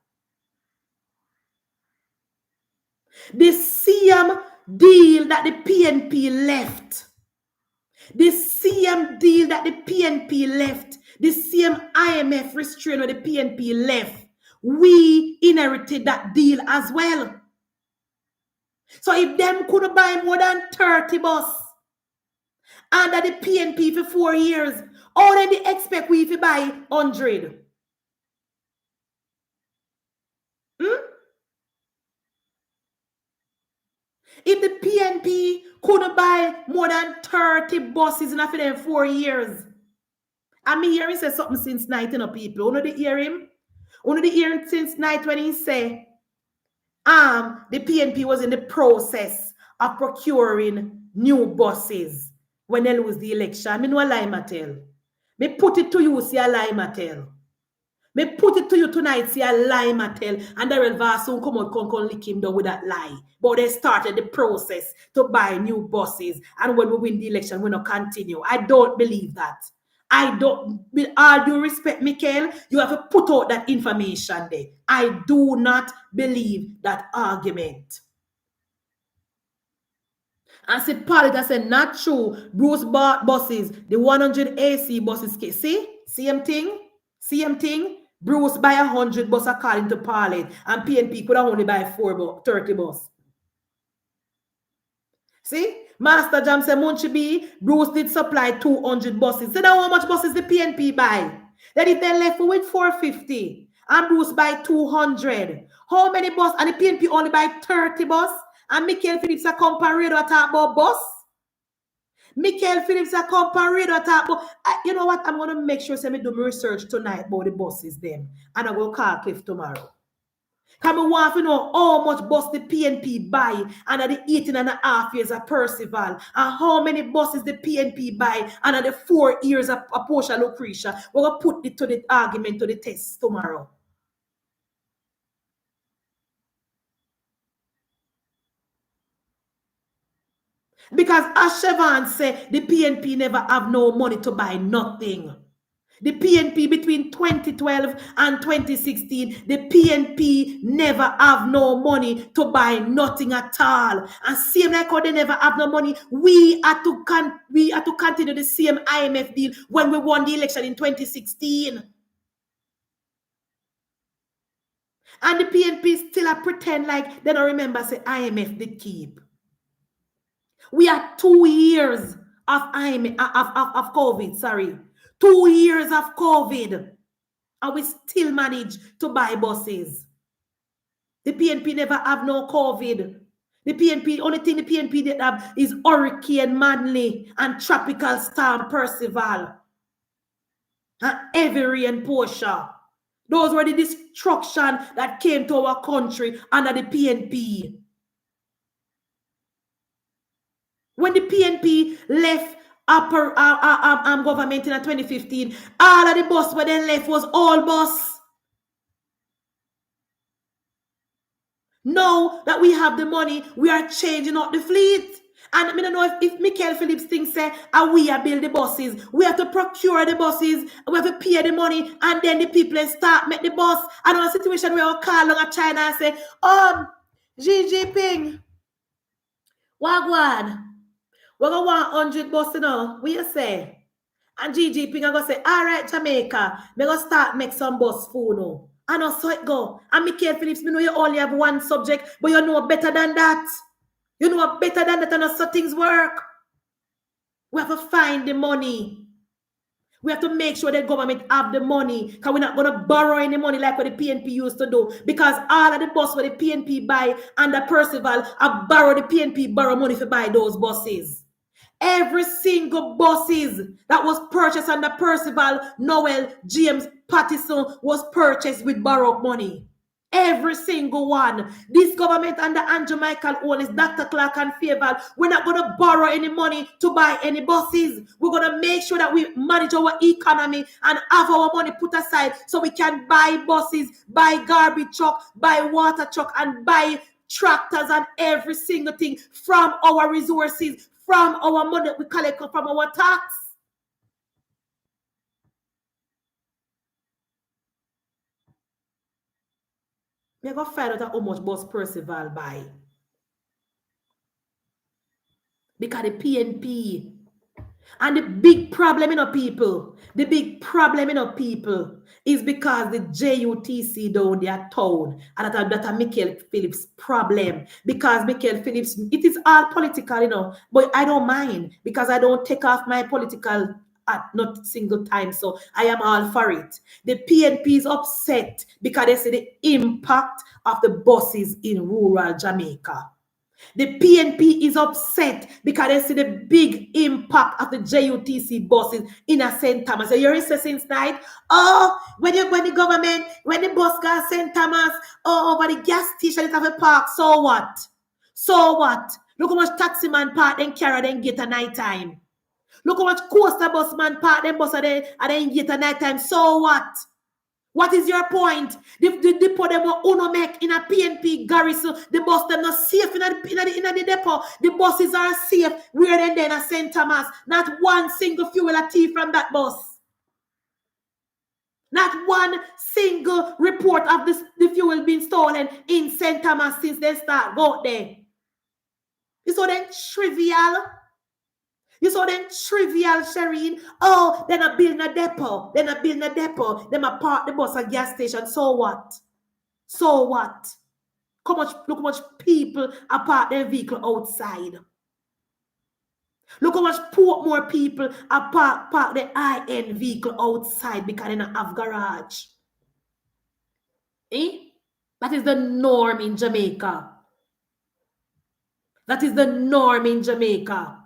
The same deal that the PNP left, the same deal that the PNP left, the same IMF restraint where the PNP left, we inherited that deal as well. So if them couldn't buy more than 30 bus under the PNP for 4 years, how then they expect we to buy 100? If the PNP couldn't buy more than 30 buses in after them 4 years, I mean, hearing say something since night, you know, people. You know, they hear him? You know, they hear him since night when he say, the PNP was in the process of procuring new buses when they lose the election. I mean, no lie, Mattel. Me put it to you, see a lie, Mattel. Me put it to you tonight, see a lie, Mattel, and Darrell Vason come out, come lick him down with that lie. But they started the process to buy new buses, and when we win the election, we're not continue. I don't believe that. I don't, with all due respect, Michael, you have to put out that information there. I do not believe that argument. And see, Paulita said, not true. Bruce bought buses, the 100 AC buses. See? Same thing. Bruce buy 100 bus according to Paulette, and PNP could only buy 30 bus. See? Master Jam said, Munchie B, Bruce did supply 200 buses. So now how much buses the PNP buy? Then if they left with 450, and Bruce buy 200, how many bus? And the PNP only buy 30 bus? And Michael Phillips a comparator talk about bus? Michael Phillips a comparator talk about... You know what? I'm going to make sure I do my research tonight about the buses them. And I'm going to call Cliff tomorrow. Because I want to know how much bus the PNP buy under the 18.5 years of Percival, and how many buses the PNP buy under the 4 years of Portia Lucretia. We're going to put it to the argument, to the test tomorrow. Because as Siobhan said, the PNP never have no money to buy nothing. The PNP between 2012 and 2016, the PNP never have no money to buy nothing at all. And same like how they never have no money, we had to continue the same IMF deal when we won the election in 2016. And the PNP still pretend like they don't remember say IMF did keep. We had 2 years of COVID, sorry. 2 years of COVID. And we still manage to buy buses. The PNP never have no COVID. The PNP, only thing the PNP did have is Hurricane Manley and Tropical Storm Percival. And heavy rain Portia. Those were the destruction that came to our country under the PNP. When the PNP left government in 2015, all of the bus where they left was all bus. Now that we have the money, we are changing out the fleet. And I don't know if Michael Phillips thinks say, we are build the buses. We have to procure the buses. We have to pay the money. And then the people start make the bus. And on a situation where we call on China and say, Xi Jinping, Wagwan, we're going to want 100 buses now. What you say? And Xi Jinping are going to say, all right, Jamaica, we're going to start make some bus food now. And also it go. And Michael Phillips, me know you only have one subject, but you know better than that. You know better than that, and also things work. We have to find the money. We have to make sure the government have the money, because we're not going to borrow any money like what the PNP used to do, because all of the bus where the PNP buy under Percival have borrowed the PNP borrow money to buy those buses. Every single buses that was purchased under Percival, Noel, James, Pattison was purchased with borrowed money. Every single one. This government under Andrew Michael Owen is Dr. Clark and Fairval. We're not going to borrow any money to buy any buses. We're going to make sure that we manage our economy and have our money put aside so we can buy buses, buy garbage truck, buy water truck, and buy tractors and every single thing from our resources, from our money we collect from our tax. We're going to find out how much bus Percival buy. Because the PNP. And the big problem in our people, is because the JUTC down their town, and that's a Michael Phillips problem. Because Michael Phillips, it is all political, but I don't mind, because I don't take off my political at not single time, so I am all for it. The PNP is upset because they see the impact of the buses in rural Jamaica. The PNP is upset because they see the big impact of the JUTC buses in a St. Thomas. So you're since night. Oh, when the government, when the bus got St. Thomas, over the gas station, it have a park. So what? So what? Look how much taxi man park then carry then get a night time. Look how much coaster bus man park then bus and then get a night time. So what? What is your point? The depot them what uno make in a PNP garrison, the bus them not safe in the depot. The buses are safe. Where then at St. Thomas? Not one single fuel a thief from that bus. Not one single report of the fuel being stolen in St. Thomas since they start go there. You saw them trivial. You saw them trivial, Shireen. Oh, they're not building a depot. They're not building a depot. They might park the bus at gas station. So what? So what? Look how much people are park their vehicle outside. Look how much more people are park their high-end vehicle outside because they don't have garage. That is the norm in Jamaica. That is the norm in Jamaica.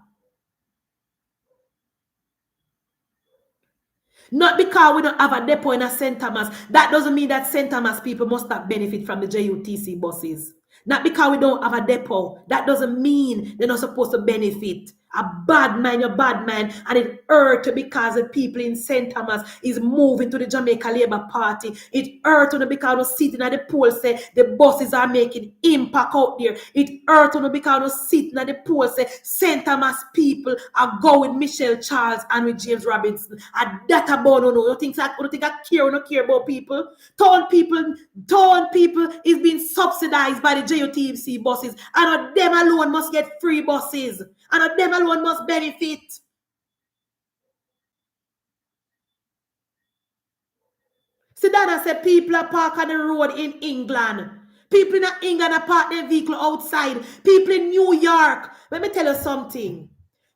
Not because we don't have a depot in a St. Thomas. That doesn't mean that St. Thomas people must not benefit from the JUTC buses. Not because we don't have a depot. That doesn't mean they're not supposed to benefit. A bad mind, and it hurt because the people in St. Thomas is moving to the Jamaica Labour Party. It hurt because sitting at the poll say the buses are making impact out there. It hurt because sitting at the poll say St. Thomas people are going with Michelle Charles and with James Robinson. And that about no. You think I care or not care about people? Town people is being subsidized by the JUTC buses, and them alone must get free buses. And them alone must benefit. See, Dana said people are parked on the road in England. People in England are parked their vehicle outside. People in New York. Let me tell you something.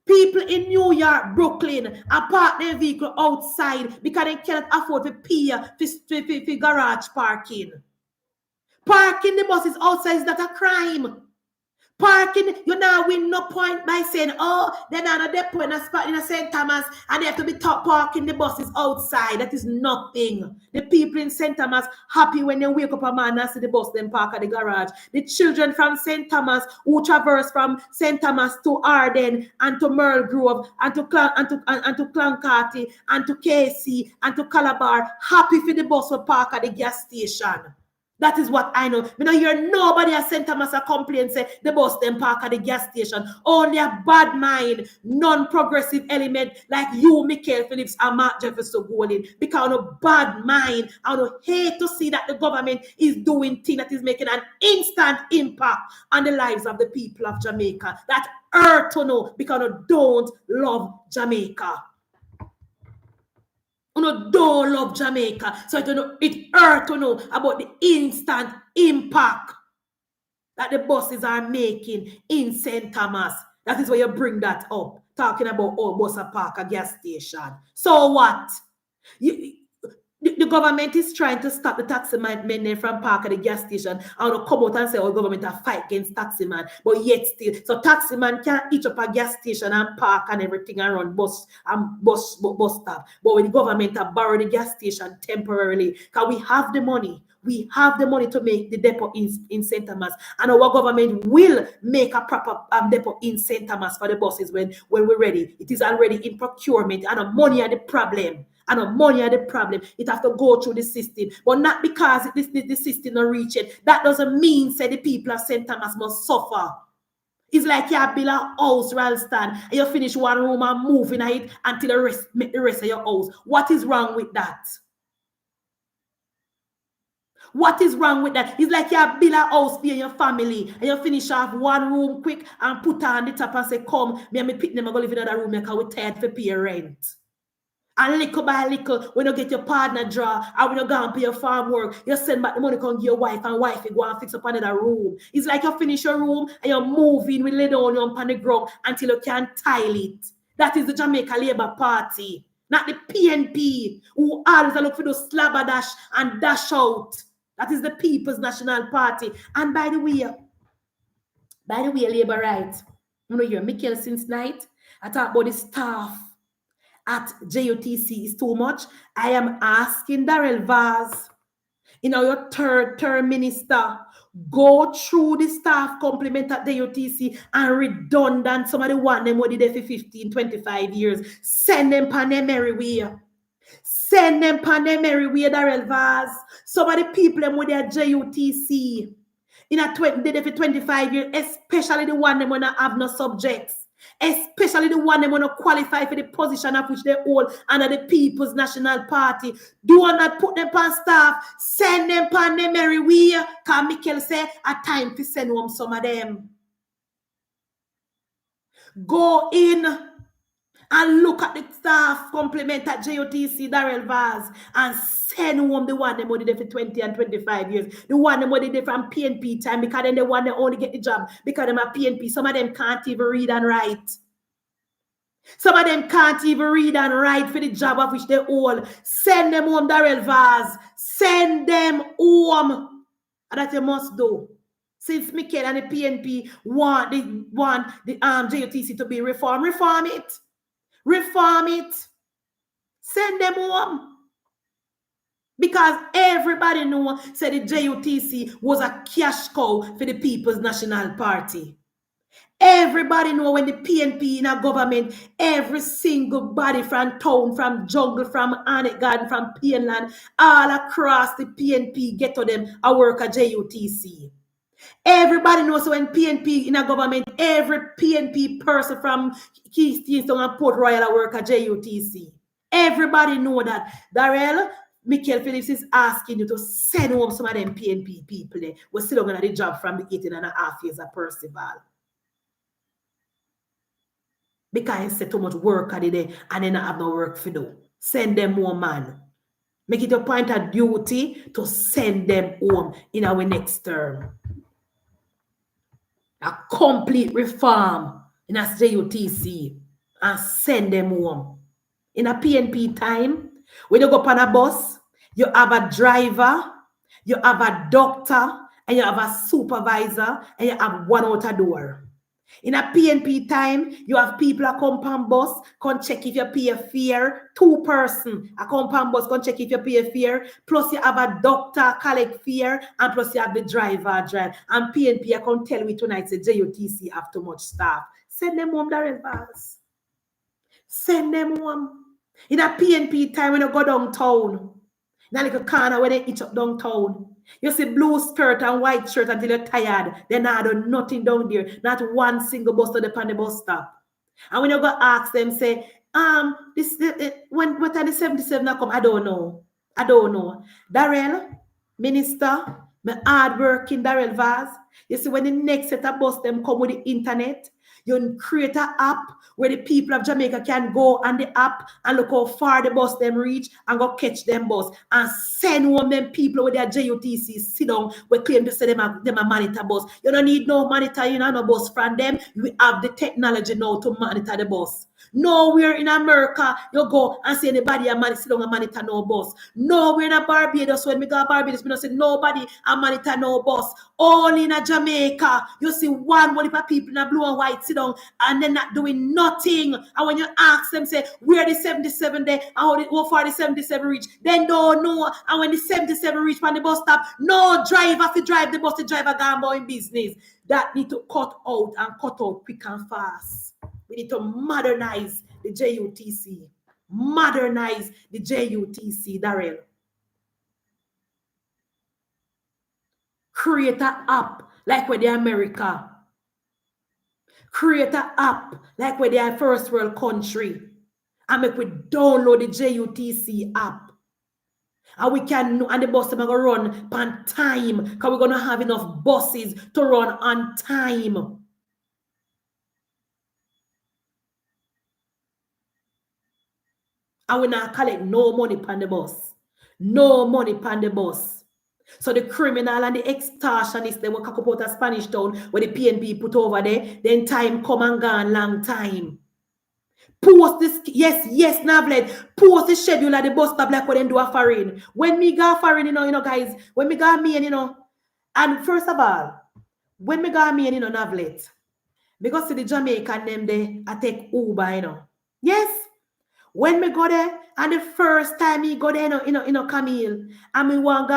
People in New York, Brooklyn, are parked their vehicle outside because they cannot afford to pay for garage parking. Parking the buses outside is not a crime. Parking, you now win no point by saying, oh, they're not a depot in a spot in a St. Thomas and they have to be top parking the buses outside. That is nothing. The people in St. Thomas happy when they wake up a man and see the bus then park at the garage. The children from St. Thomas who traverse from St. Thomas to Arden and to Merle Grove and to Clancarty and to KC and to Calabar, happy for the bus will park at the gas station. That is what I know. You know, hear nobody at St. Thomas a complain say the bus then park at the gas station. Only a bad mind, non-progressive element like you, Michael Phillips, and Mark Jefferson Golding. Because of a bad mind, I don't hate to see that the government is doing things that is making an instant impact on the lives of the people of Jamaica. That hurt to know because I don't love Jamaica. You don't love Jamaica. So it hurt to know about the instant impact that the buses are making in St. Thomas. That is why you bring that up. Talking about Busa Park, a gas station. So what? The government is trying to stop the taxi men from park at the gas station. I want to come out and say, government are fight against taxi man. But yet still, so taxi man can't eat up a gas station and park and everything and run bus stop. But when the government are borrow the gas station temporarily, because we have the money. We have the money to make the depot in St. Thomas. And our government will make a proper depot in St. Thomas for the buses when we're ready. It is already in procurement and money are the problem. And money are the problem. It has to go through the system. But not because the system not reach it. That doesn't mean say the people of St. Thomas must suffer. It's like you build a house, Ralston, and you finish one room and move in it until the rest of your house. What is wrong with that? What is wrong with that? It's like you build a house for your family and you finish off one room quick and put on the top and say, come, me and me pick them and go live in another room because we're tired for pay rent. And little by little, when you get your partner draw, and when you go and pay your farm work, you send back the money to your wife, and wife you go and fix up another room. It's like you finish your room and you're moving with lay down on the ground until you can tile it. That is the Jamaica Labour Party, not the PNP, who always look for those slabber dash and dash out. That is the People's National Party. And by the way, Labour right. You know, you're Michael since night. I talk about the staff at JUTC is too much. I am asking Darrell Vaz, your third term minister, go through the staff complement at JUTC and redundant some of the one them what did there for 15, 25 years. Send them pan them everywhere. Send them pan them everywhere, Darrell Vaz. Some of the people them with their JUTC did there for 25 years, especially the one them when I have no subjects. Especially the one they want to qualify for the position of which they hold under the People's National Party. Do not put them on staff. Send them on them everywhere. Because Michael say, a time to send home some of them. Go in and look at the staff complement at JOTC, Darrell Vaz, and send home the one them only there for 20 and 25 years. The one them only there from PNP time because then the one they only get the job because them are PNP. Some of them can't even read and write. Some of them can't even read and write for the job of which they hold. Send them home, Darrell Vaz. Send them home. And that you must do. Since Michael and the PNP want the JOTC to be reformed, reform it. Reform it. Send them home. Because everybody know said the JUTC was a cash cow for the People's National Party. Everybody know when the PNP in a government, every single body from town, from jungle, from Arnett Garden, from Pienland, all across the PNP get to them a work at JUTC. Everybody knows so when PNP in a government, every PNP person from Keystone and Port Royal work at JUTC. Everybody know that. Darrell, Michael Phillips is asking you to send home some of them PNP people there. We're still going to the job from the 18.5 years at Percival. Because he said too much work at the day and they not have no work to do. Send them home, man. Make it a point of duty to send them home in our next term. A complete reform in a JUTC and send them home. In a PNP time, when you go up on a bus, you have a driver, you have a doctor, and you have a supervisor, and you have one out a door. In a PNP time, you have people a come on bus, come check if you pay a fare, 2 person a come on bus, come check if you pay a fare, plus you have a doctor collect fare, and plus you have the driver drive. And PNP I come tell me tonight, say JUTC have too much staff. Send them home, Darrell Vaz. Send them home. In a PNP time when you go downtown, in a little corner where they eat up downtown, you see blue skirt and white shirt until you're tired. They not do nothing down there. Not one single bus to the bus stop. And when you go ask them, say, when time the 77 come, I don't know. Darrell, minister, my hard working Darrell Vaz. You see when the next set of bus them come with the internet, You create an app where the people of Jamaica can go on the app and look how far the bus them reach and go catch them bus and send home them people with their JUTC sit down we claim to say them a monitor bus. You don't need no monitor, you know, no bus from them. You have the technology now to monitor the bus. Nowhere in America you go and see anybody a sit down and monitor no bus. Nowhere in a Barbados, when we go to Barbados, we don't see nobody a monitor no bus. Only in a Jamaica, you see one whole heap of people in a blue and white sit down and they're not doing nothing. And when you ask them, say, where the 77 there and how far the 77 reach, they don't know. And when the 77 reach from the bus stop, no driver to drive the bus, the driver gone in business. That need to cut out quick and fast. We need to modernize the JUTC. Modernize the JUTC, Darrell. Create an app like where the America. Create an app like where they are first world country. And make we download the JUTC app. And we can, and the bus are going to run on time. Because we're going to have enough buses to run on time. And we not collect no money on the bus. No money on the bus. So the criminal and the extortionist, they will cock up out of Spanish Town where the PNP put over there. Then time come and gone, long time. Post this, yes, Navlet. Post the schedule at the bus stop like what they do a foreign. When me go foreign, you know, guys, when me go me and, you know, and first of all, when me go me and, you know, Navlet, because see the Jamaican them there, I take Uber, you know. Yes. When me go there, and the first time me go there, you know, Camille, and me want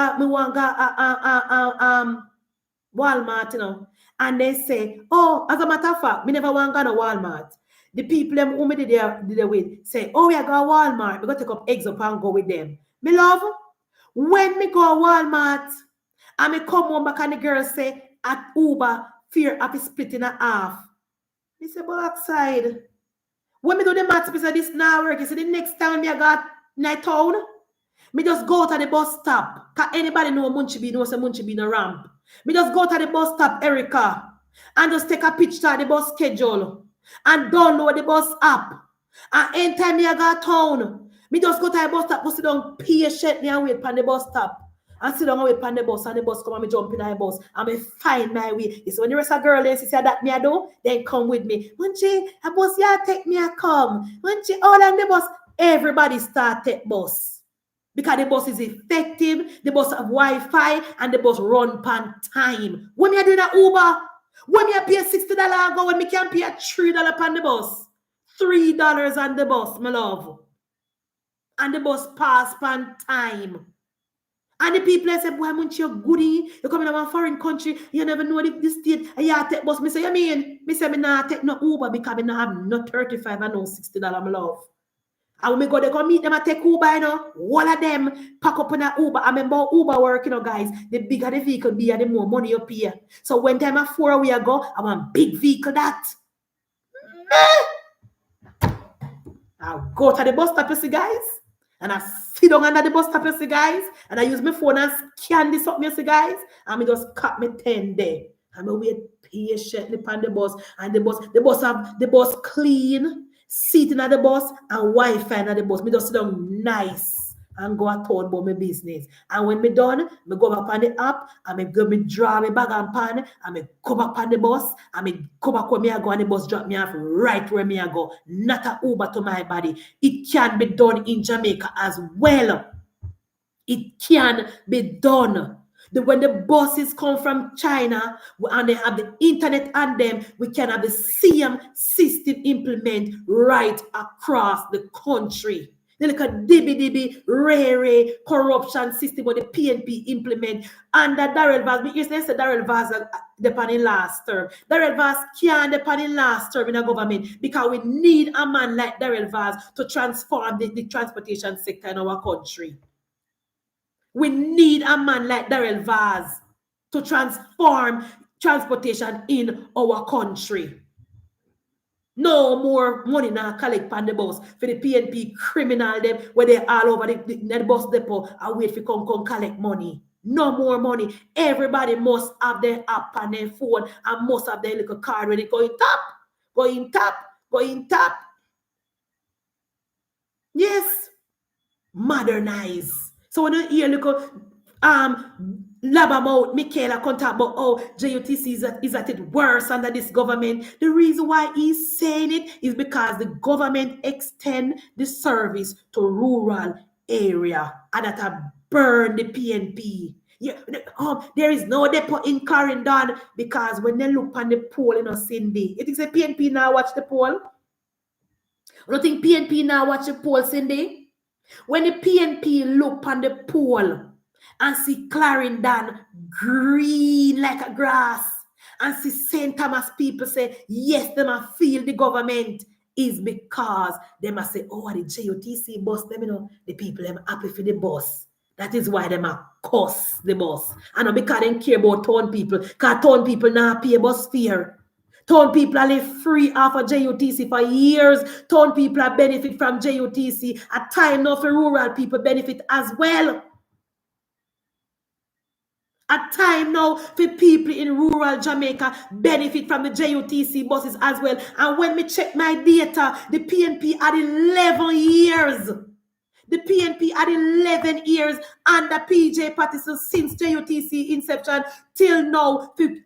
Walmart, you know, and they say, oh, as a matter of fact, me never want to go to Walmart. The people them who me did there with say, oh, we are going to Walmart. We got to take up eggs up and go with them. Me love, when me go to Walmart, and me come home back and the girl say, at Uber, fear of split in half. Me say, go outside. When me do the maths, me say, this now work. You see, the next time me I got night town, me just go to the bus stop. Because anybody know Munchibi knows a Munchibi no ramp. Me just go to the bus stop, Erica, and just take a picture of the bus schedule and download the bus app. And anytime me I got town, me just go to the bus stop, go sit down patiently and wait for the bus stop. And sit down and wait for the bus, and the bus come and me jump in the bus and me find my way. You see, when the rest of girl they say that me I do, then come with me. When she a bus, yeah, take me a come. When she all on the bus, everybody start take bus. Because the bus is effective, the bus have Wi-Fi, and the bus run pan time. When me I do that Uber, when me I pay $60 go, when me can pay $3 on the bus. $3 on the bus, my love. And the bus pass pan time. And the people say, boy, munch you goodie, you come in a foreign country, you never know the state, and you take bus. Me say, you mean? Me say, me not take no Uber because me not have no 35 and no $60, my love. And when me go, they go meet them and take Uber, you know. All of them pack up in an Uber. I remember Uber work, you know, guys. The bigger the vehicle be, and the more money you pay. So when time at 4 we go, I want big vehicle that. I'll go to the bus stop, you see, guys. And I sit down under the bus stop, you see, guys. And I use my phone and scan this up, you see, guys. And I just cut me 10 there. And I wait patiently on the bus. And the bus have the bus clean, seating at the bus, and Wi-Fi at the bus. Me just sit down nice and go and talk about my business. And when me done, me go back on the app, and me draw my bag and pan, and me go back on the bus, and me go back where me I go, and the bus drop me off right where me I go. Not a Uber to my body. It can be done in Jamaica as well. It can be done. When the buses come from China and they have the internet on them, we can have the same system implement right across the country. They look at dibby, rare corruption system what the PNP implement under Darrell Vaz. Because they said Darrell Vaz depend in last term. Darrell Vaz can't depend in last term in the government because we need a man like Darrell Vaz to transform the transportation sector in our country. We need a man like Darrell Vaz to transform transportation in our country. No more money now collect on the bus for the PNP criminal them where they all over the bus depot and wait for come collect money. No more money. Everybody must have their app on their phone and must have their little card when they go in top. Going top. Yes. Modernize. So when you hear look Labamouth, Michaela can talk about JUTC is at it worse under this government. The reason why he's saying it is because the government extend the service to rural area and that have burn the PNP. Yeah, there is no depot in Clarendon because when they look on the poll, Cindy, it is a PNP now watch the poll. I don't think PNP now watch the poll, Cindy. When the PNP look on the poll and see Clarendon green like a grass and see St. Thomas people say, yes, they must feel the government is because they must say, oh, the JUTC bus, them, the people them happy for the bus. That is why they must cuss the bus. And not because they care about town people, because town people now pay bus fare. Town people are live free off of JUTC for years. Town people are benefit from JUTC. At time now for rural people benefit as well. At time now for people in rural Jamaica benefit from the JUTC buses as well. And when me check my data, the PNP had 11 years. The PNP had 11 years under PJ Patterson since JUTC inception till now to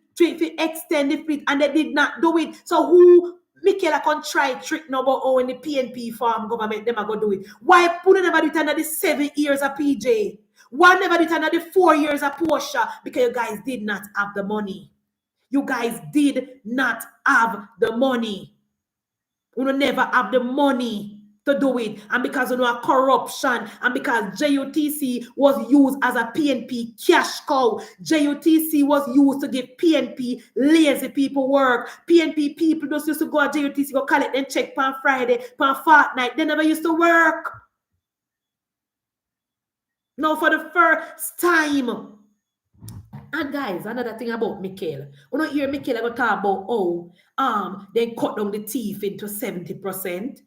extend the fleet, and they did not do it. So who Michaela can try trick number in the PNP farm government, them are going to do it. Why put never do it under the 7 years of PJ? Why never do it under the 4 years of Portia? Because you guys did not have the money. You guys did not have the money. You never have the money to do it, and because of corruption, and because JUTC was used as a PNP cash cow. JUTC was used to give PNP lazy people work. PNP people just used to go at JUTC, go collect them check on Friday, on fortnight. They never used to work. Now for the first time. And guys, another thing about Michaela. You don't hear Michaela go talk about they cut down the teeth into 70%.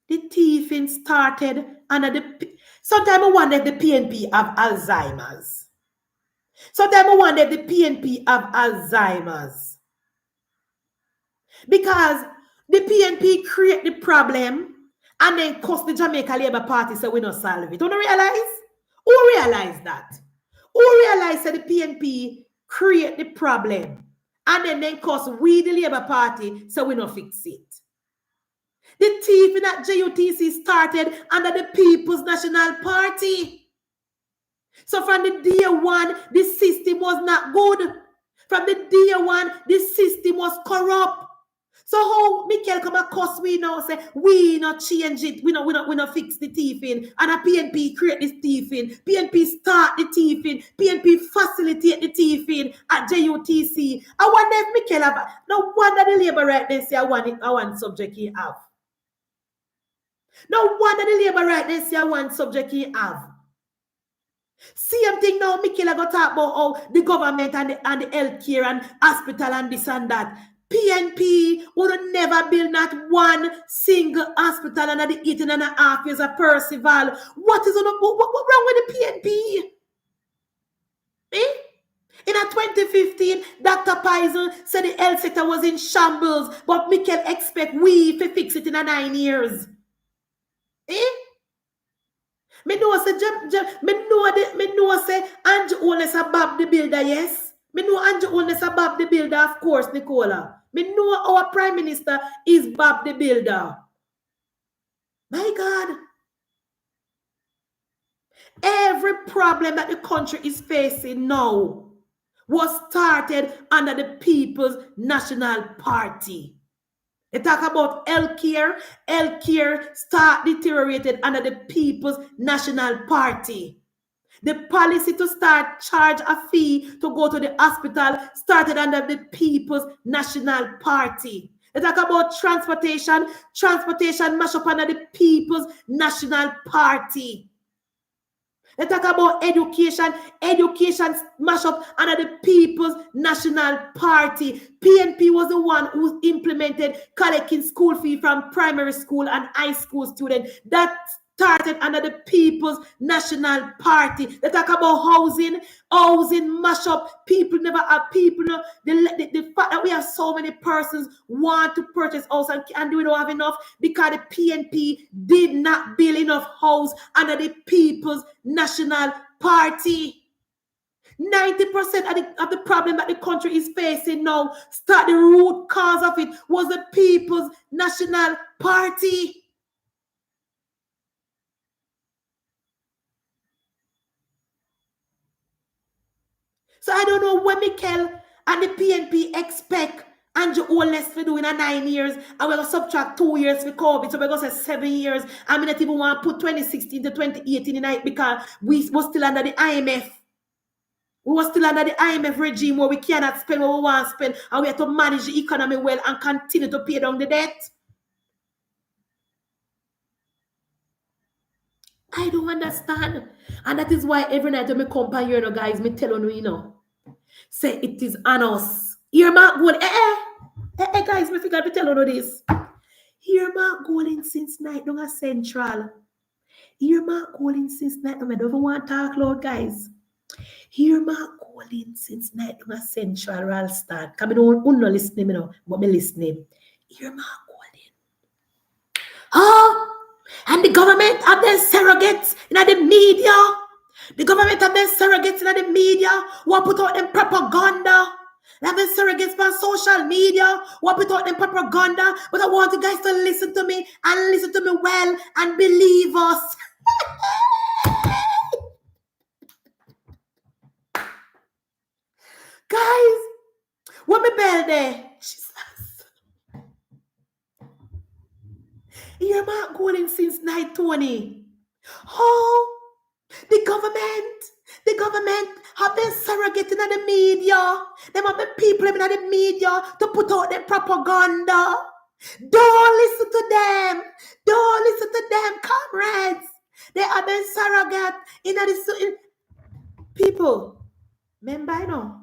The thieving started under the... Sometimes I wonder if the PNP have Alzheimer's. Sometimes I wonder if the PNP have Alzheimer's. Because the PNP create the problem and then cost the Jamaica Labour Party so we don't solve it. Don't realize? Who realize that? Who realize that the PNP create the problem and then cost we the Labour Party so we don't fix it? The thieving at JUTC started under the People's National Party. So from the day one, the system was not good. From the day one, the system was corrupt. So how Michael come across we now say we not change it, we not fix the thieving, and a PNP create this thieving, PNP start the thieving, PNP facilitate the thieving at JUTC. I wonder if Michael have no wonder the labor right there say I want subject he have. No wonder the labor right there say I want subject he have. Same thing now, Michaela got talk about how the government and the healthcare and hospital and this and that. PNP would never build not one single hospital under the 18.5 years of Percival. What wrong with the PNP? In 2015, Dr. Pison said the health sector was in shambles, but Michael expect we to fix it in 9 years. Me know say Andrew only a Bob the Builder, yes. Me know Andrew only a Bob the Builder, of course, Nicola. Me know our Prime Minister is Bob the Builder. My God. Every problem that the country is facing now was started under the People's National Party. They talk about healthcare. Healthcare start deteriorated under the People's National Party. The policy to start charge a fee to go to the hospital started under the People's National Party. They talk about transportation. Transportation mash up under the People's National Party. They talk about education. Education mash up under the People's National Party. PNP was the one who implemented collecting school fee from primary school and high school students. That started under the People's National Party. They talk about housing mash up. People never have people. The fact that we have so many persons want to purchase house and we don't have enough because the PNP did not build enough house under the People's National Party. 90% of the problem that the country is facing now, the root cause of it was the People's National Party. So I don't know what Mikel and the PNP expect Andrew Oles for doing a 9 years, and we're going to subtract 2 years for COVID, so we're going to say 7 years. I mean, not even want to put 2016 to 2018 in it because we were still under the IMF. We were still under the IMF regime where we cannot spend what we want to spend, and we have to manage the economy well and continue to pay down the debt. I don't understand. And that is why every night when I come by here, guys, me tell you, say it is on us. Earmark goal. Guys, me figure to tell you this. Earmark goal since night down a central. Earmark goal since night. I don't even want to talk loud, guys. Earmark goal since night down a central. I'll start. Because I don't listen me now, but me listening. Earmark goal. Oh, and the government have their surrogates in the media. The government have their surrogates in the media who put out them propaganda. They have their surrogates on social media who put out them propaganda. But I want you guys to listen to me and listen to me well and believe us. Guys, what me bell there? Earmark going since night 20. Oh, the government have been surrogating in the media. They have the people in the media to put out their propaganda. Don't listen to them. Don't listen to them, comrades. They have been surrogate in the people. Remember, I know.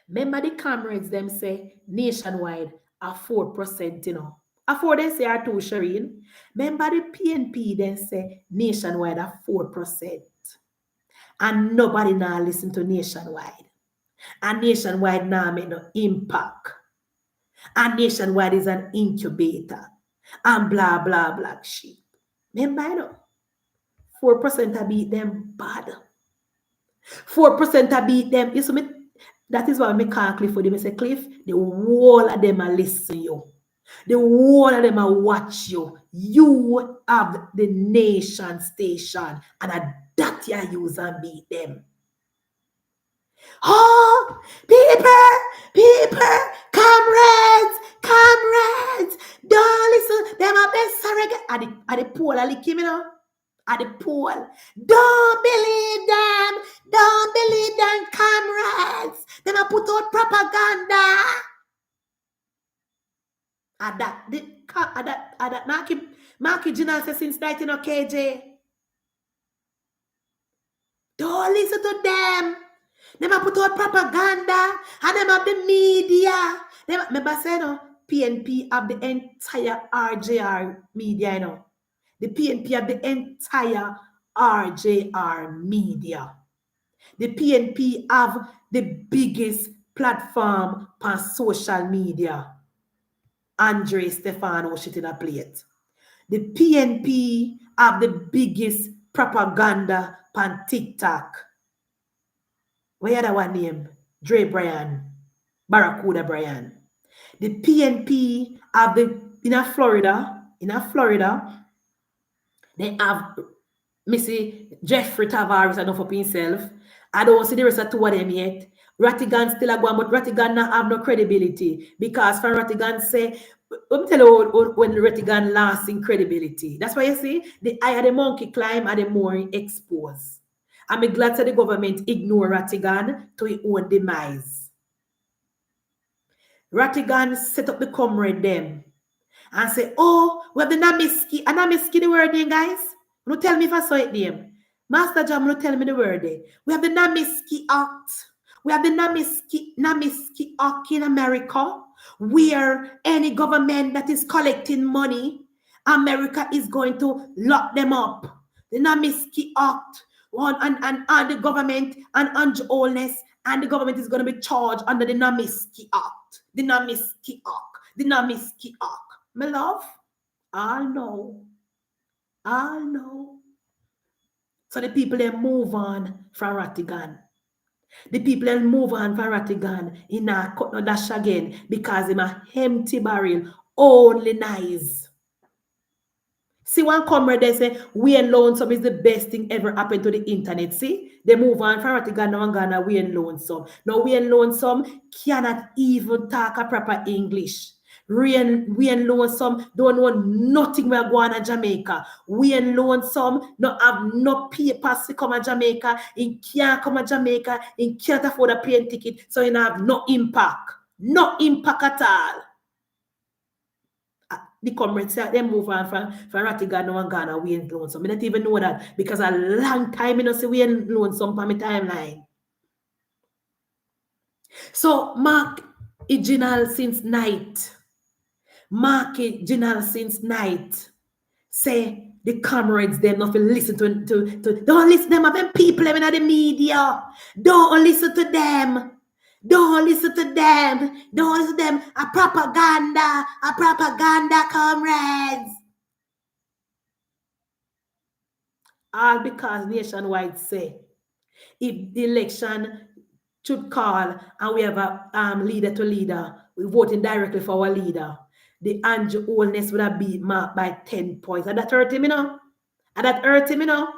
Remember the comrades them say nationwide are 4%, After they say are 2, Shireen. Remember the PNP then say nationwide are 4%. And nobody now listen to nationwide. And nationwide now make no impact. And nationwide is an incubator. And blah, blah, blah shit. Remember, 4% I beat them bad. 4% I beat them. You see me? That is why I call Cliff for them. I say, Cliff, the whole of them are listen you. The whole of them are watch you. You have the nation station. And that you use and beat them. Oh, people, comrades, don't listen. Them are best surrogate. At the poll, I lick him, At the poll. Don't believe them, comrades. Them are put out propaganda. At that Markie Ginal says since 19 KJ. Don't listen to them. Them are put out propaganda and them have the media. Remember saying PNP have the entire RJR media, The PNP have the entire RJR media. The PNP have the biggest platform on social media. Andre Stefano shit in a plate. The PNP have the biggest propaganda on TikTok. Where that one name? Dre Brian. Barracuda Brian. The PNP have in Florida, they have Missy Jeffrey Tavares enough up himself. I don't see the rest of two of them yet. Rattigan still a go on, but Rattigan not have no credibility. Because for Rattigan say, I'm tell you when Rattigan lost in credibility. That's why you see, the higher the monkey climb and the more exposed. I'm glad that the government ignore Rattigan to his own demise. Rattigan set up the comrade them and say, oh, we have the Namiski. And Namiski the word name, guys. You tell me if I saw it name. Master Jam, you tell me the word name. We have the Namiski Act. We have the Namiski Act in America, where any government that is collecting money America is going to lock them up. The Namiski Act and the government and Angelness and the government is going to be charged under the Namiski Act. The Namiski Act. The Namiski Act. My love, I'll know. I'll know. So the people they move on from Rattigan. The people they move on from Rattigan in a cut no dash again because in a empty barrel only nice. See one comrade they say Wayne Lonesome is the best thing ever happened to the internet. See, they move on from Rattigan and Ghana Wayne Lonesome. Now Wayne Lonesome cannot even talk a proper English. Wayne Lonesome don't know nothing where going to Jamaica. Wayne Lonesome not have no papers to come to Jamaica. He can't come to Jamaica. He can't afford a plane ticket. So he have no impact. No impact at all. The comrades say they move on from Rattigan and Ghana Wayne Lonesome. I don't even know that because a long time I don't see Wayne Lonesome on my timeline. So Markie Ginal since night. Markie Ginal since night. Say the comrades them not listen to don't listen to them having people in the media. Don't listen to them. Don't listen to them. Don't listen to them. A propaganda comrades. All because nationwide say if the election should call and we have a leader to leader, we voting directly for our leader. The Andrew Holness would have been marked by 10 points. And that hurt him, you know.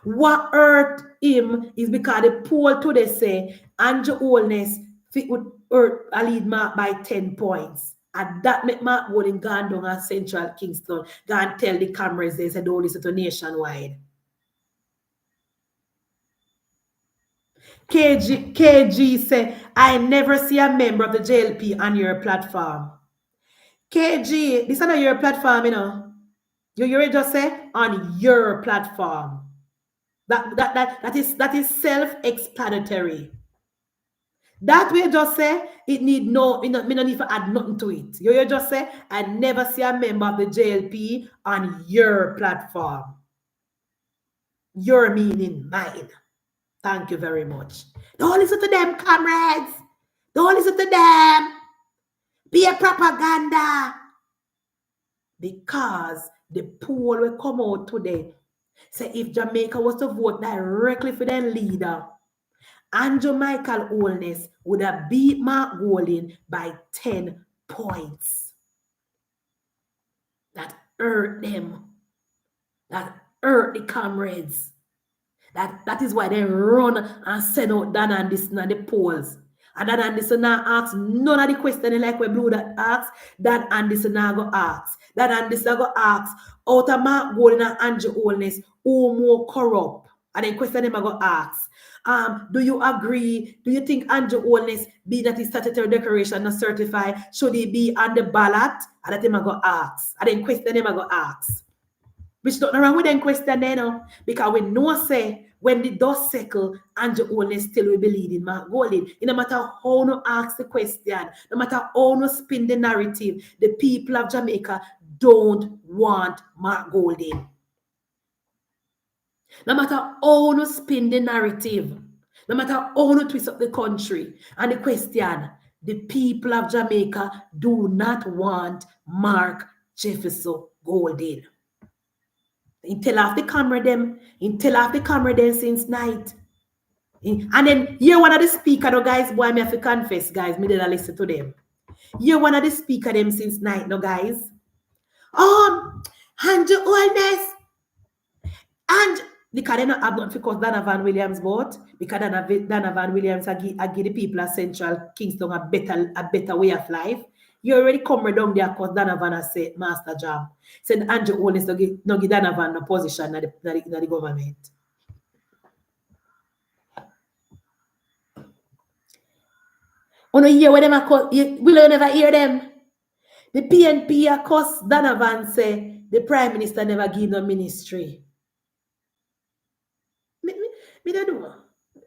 What hurt him is because the poll today say Andrew Holness would hurt a lead mark by 10 points. And that make Mark Golden gone down at Central Kingston. Go and tell the cameras they said don't listen to nationwide. KG say, I never see a member of the JLP on your platform. KG, this is not your platform, you know. You just say on your platform. That is self-explanatory. That way just say it need no, me not need to add nothing to it. You just say I never see a member of the JLP on your platform. Your meaning mine. Thank you very much. Don't listen to them, comrades. Don't listen to them. Be a propaganda. Because the poll will come out today. Say if Jamaica was to vote directly for their leader, Andrew Michael Holness would have beat Mark Golden by 10 points. That hurt them. That hurt the comrades. That is why they run and send out Dan Anderson and the polls. And Dan Anderson now asks none of the questions like we Blue that asks. Dan Anderson now go ask. Dan Anderson go ask out of Mark Golden and Andrew Holness who more corrupt. And then question them I go ask. Do you agree? Do you think Andrew Holness, being that his statutory declaration not certified, should he be on the ballot? And that him I go ask. And then question him I go ask. Which don't wrong with them question then, no? Because we know say when the dust settle, Andrew Holness still will be leading Mark Golden. No matter how no ask the question, no matter how no spin the narrative, the people of Jamaica don't want Mark Golden. No matter how no spin the narrative, no matter how no twist up the country, and the question, the people of Jamaica do not want Mark Jefferson Golden. He tell off the camera them since night. And then you're one of the speaker, no guys, boy, me have to confess, guys, me didn't listen to them. You're one of the speaker them since night, no guys. Andrew Holness. And because they not have nothing because Dana Van Williams bought, because Dana Van Williams I give the people of Central Kingston a better way of life. You already come down there because Dana Van has said master job. Said Andrew Holness no give Dana Van no position in the government. On a year when them will you never hear them? The PNP of course Dana Van say the Prime Minister never give no ministry. Me don't know.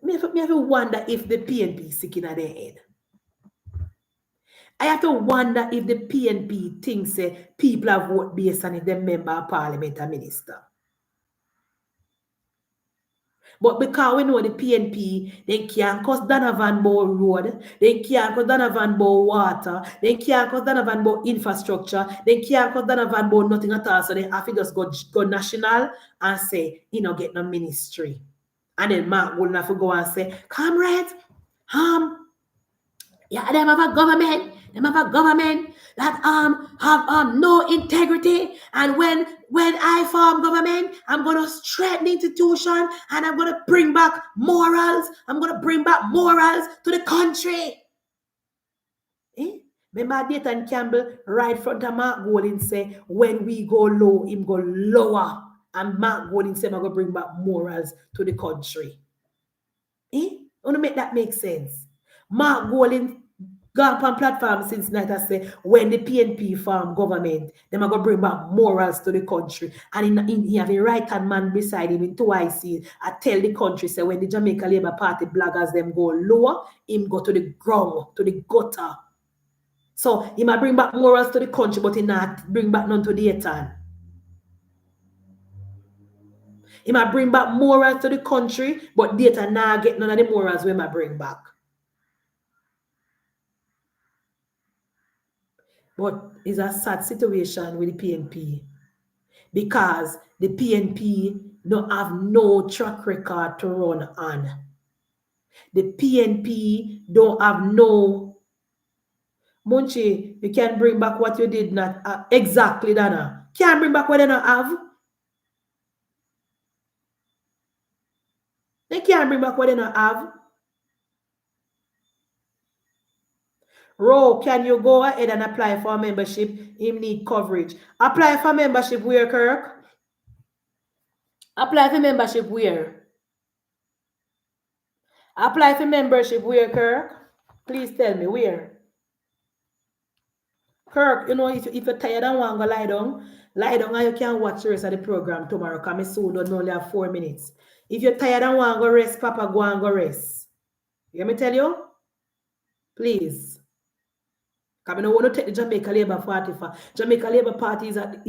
Me have to wonder if the PNP is sick in their head. I have to wonder if the PNP thinks people have vote based on if they member of parliament or minister. But because we know the PNP, they can't cause Donovan Bow road, they can't cause Donovan Bow water, they can't cause Donovan Bow infrastructure, they can't cause Donovan Bow nothing at all. So they have to just go national and say, get no ministry. And then Mark will have to go and say, comrades, yeah, them have a government. Them have a government that have no integrity. And when I form government, I'm gonna strengthen the institution and I'm gonna bring back morals. I'm gonna bring back morals to the country. Remember Nathan Campbell right front of Mark Golding say, when we go low, him go lower. And Mark Golding say, I'm gonna bring back morals to the country. Want to make that make sense? Mark Golding gone on platform since night I say when the PNP form government, them are going to bring back morals to the country. And he have a right-hand man beside him in 2IC. I tell the country, say when the Jamaica Labour Party bloggers them go lower, him go to the ground, to the gutter. So he might bring back morals to the country, but he not bring back none to the etan. He might bring back morals to the country, but data now get none of the morals we might bring back. But it's a sad situation with the PNP because the PNP don't have no track record to run on. The PNP don't have no... Munchi, you can bring back what you did not... exactly, Dana. Can't bring back what they don't have. They can't bring back what they don't have. Ro, can you go ahead and apply for a membership? Him need coverage. Apply for membership where, Kirk? Apply for membership where? Apply for membership where, Kirk? Please tell me where. Kirk, if you're tired and want to lie down and you can watch the rest of the program tomorrow because my soon don't only have 4 minutes. If you're tired and want to rest, Papa, go and go rest. You hear me tell you? Please. Because I don't want to take the Jamaica Labour Party for. Jamaica Labour Party is at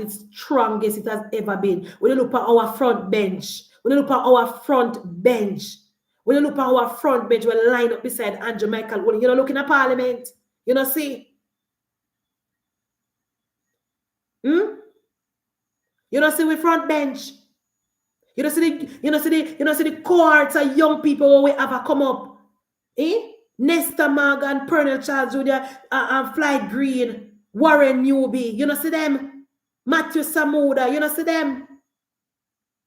its strongest it has ever been. When you look at our front bench, we're line up beside Andrew Michael. When you're looking at Parliament, you know, see? You know, see we front bench. You know, see the cohorts of young people we ever come up. Nesta Morgan, Pernell Charles Jr., and Flight Green, Warren Newby. You know, see them? Matthew Samuda. You know, see them?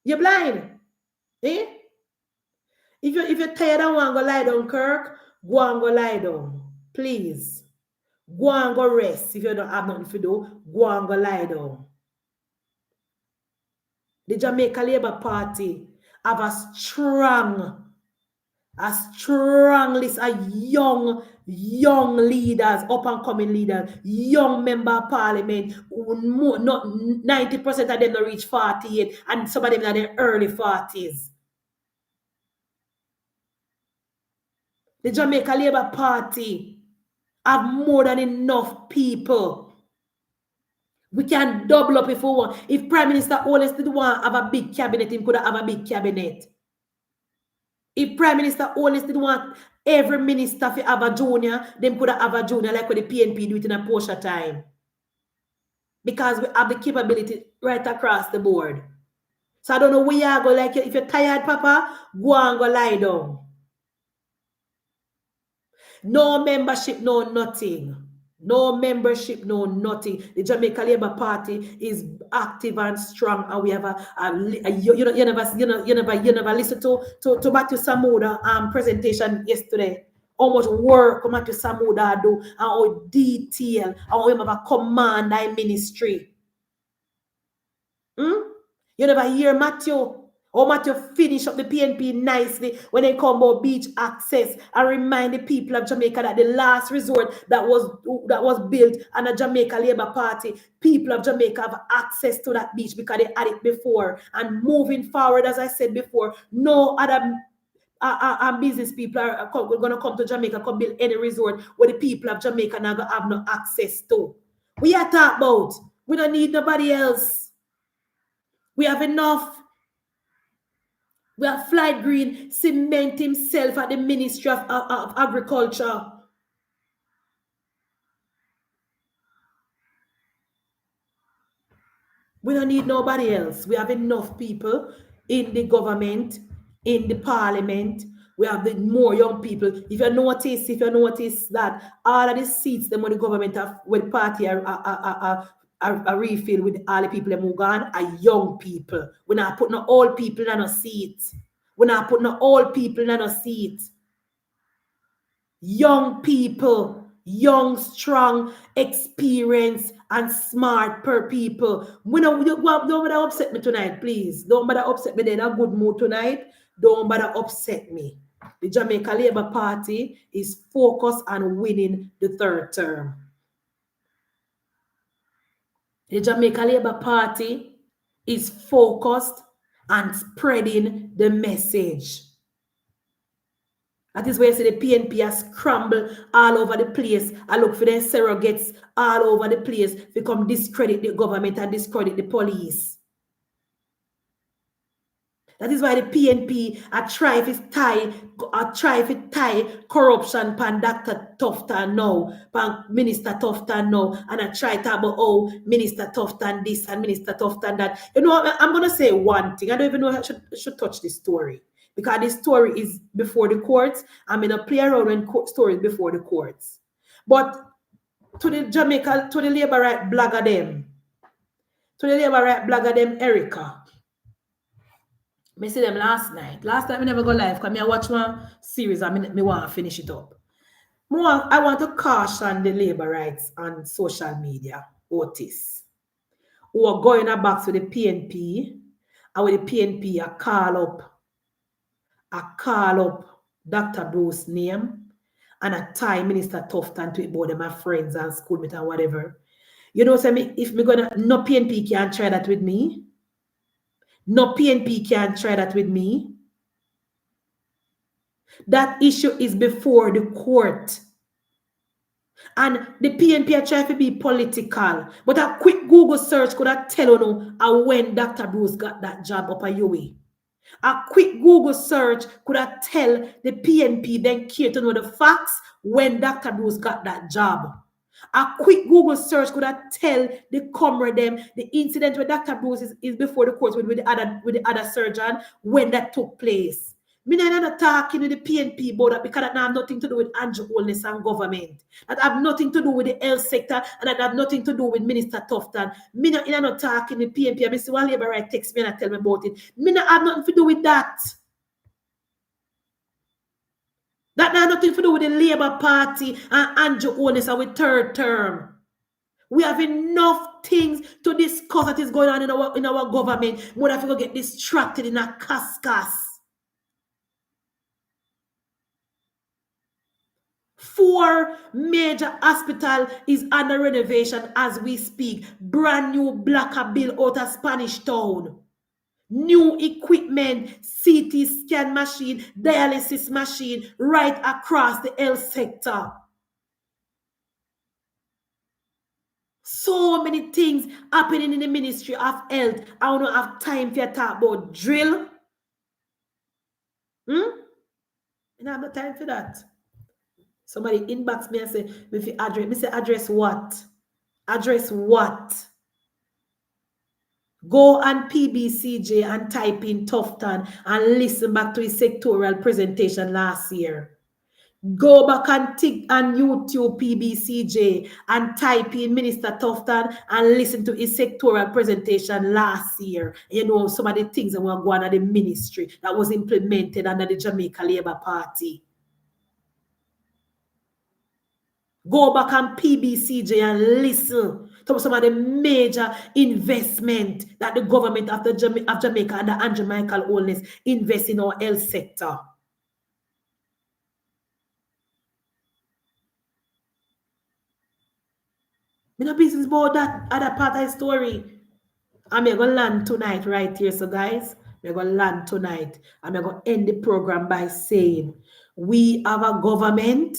You're blind. If you're tired and want to go lie down, Kirk, go and go lie down. Please. Go and go rest. If you don't have nothing to do, go and go lie down. The Jamaica Labour Party have a strong list of young leaders, up-and-coming leaders, young member of parliament, not 90% of them don't reach 48, and some of them are in their early 40s. The Jamaica Labour Party have more than enough people. We can double up if we want. If Prime Minister always did want to have a big cabinet, he could have a big cabinet. If Prime Minister always did want every minister to have a junior, them could have a junior like what the PNP do it in a Porsche time. Because we have the capability right across the board. So I don't know where you go. Like if you're tired, Papa, go and go lie down. No membership, no nothing. No membership, no nothing. The Jamaica Labour Party is active and strong, and we have you never listen to Matthew Samuda presentation yesterday. How much work Matthew Samuda do, and how detail, and how we have a command and ministry. You never hear Matthew. Or Matthew finish up the PNP nicely when they come about beach access and remind the people of Jamaica that the last resort that was built on the Jamaica Labour Party, people of Jamaica have access to that beach because they had it before. And moving forward, as I said before, no other and business people are going to come to Jamaica, come build any resort where the people of Jamaica not going to have no access to. We are talking about. We don't need nobody else. We have enough. We have Flight Green cement himself at the Ministry of Agriculture. We don't need nobody else. We have enough people in the government, in the parliament. We have the more young people. If you notice that all of the seats them when the government have, when the party are refill with all the people who gone are young people. We're not putting old people in a seat. We're not putting old people in a seat. Young people, young, strong, experienced, and smart per people. Don't bother upset me tonight, please. Don't bother upset me. They're in a good mood tonight. Don't bother upset me. The Jamaica Labour Party is focused on winning the third term. The Jamaica Labour Party is focused on spreading the message. That is where you see the PNP has scrambled all over the place. I look for their surrogates all over the place to come discredit the government and discredit the police. That is why the PNP are trying to tie corruption pan Dr. Tufton now, pan Minister Tufton now, and I try to talk about Minister Tufton this and Minister Tufton that. You know, I'm gonna say one thing. I don't even know if I should touch this story. Because this story is before the courts. I'm in a play around when stories before the courts. But to the labor right blogger them, Erica. I see them last night. Last time I never go live because I watch one series and I want to finish it up. I want to caution the labor rights on social media, Otis, who are going back to the PNP, and with the PNP, I call up Dr. Bruce's name and I tie Minister Tufton to it, both of my friends and schoolmates and whatever. You know, so if me gonna, no PNP can try that with me. No PNP can try that with me. That issue is before the court. And the PNP are trying to be political. But a quick Google search could have tell you when Dr. Bruce got that job up at UWI. A quick Google search could have tell the PNP then care to know the facts when Dr. Bruce got that job. A quick Google search could have tell the comrade them the incident with Dr. Bruce is before the court with the other surgeon when that took place. Me not talking with the PNP about that because that have nothing to do with Andrew Holness and government. That have nothing to do with the health sector and that have nothing to do with Minister Tufton. Me not talking with PNP. I see one labor right text me and tell me about it. Me not have nothing to do with that. That have nothing to do with the Labour Party and Andrew Holness and with third term. We have enough things to discuss that is going on in our government. More if we get distracted in a cascas. 4 major hospitals is under renovation as we speak. Brand new blacker bill out of Spanish Town. New equipment, CT scan machine, dialysis machine, right across the health sector. So many things happening in the Ministry of Health. I don't have time for you to talk about drill. I don't have no time for that. Somebody inbox me and say, if you address, me say, address what? Address what? Go on PBCJ and type in Tufton and listen back to his sectorial presentation last year. Go back and YouTube PBCJ and type in Minister Tufton and listen to his sectorial presentation last year. You know, some of the things that were going on at the ministry that was implemented under the Jamaica Labour Party. Go back on PBCJ and listen to some of the major investment that the government of Jamaica and the Andrew Michael Holness invest in our health sector. Me no business about that other part of the story. I'm going to land tonight right here. So guys, we're going to land tonight, and we're going to end the program by saying, we have a government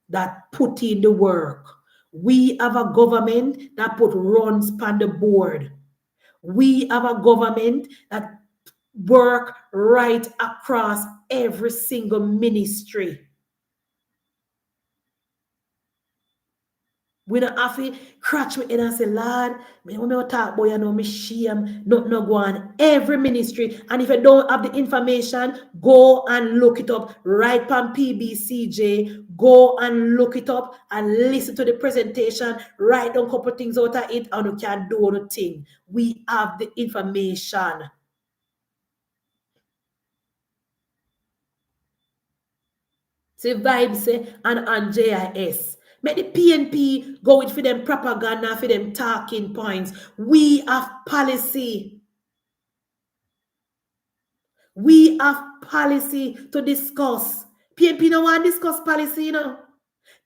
that put in the work. We have a government that put runs on the board. We have a government that work right across every single ministry. We don't have to crutch me in and say, Lord, when I talk about, you know, me shame, not go on every ministry. And if you don't have the information, go and look it up right on PBCJ. Go and look it up and listen to the presentation. Write down a couple things out of it, and you can do anything. We have the information. See vibes and JIS. Make the PNP go with for them propaganda, for them talking points. We have policy. We have policy to discuss. PNP don't want to discuss policy, you know.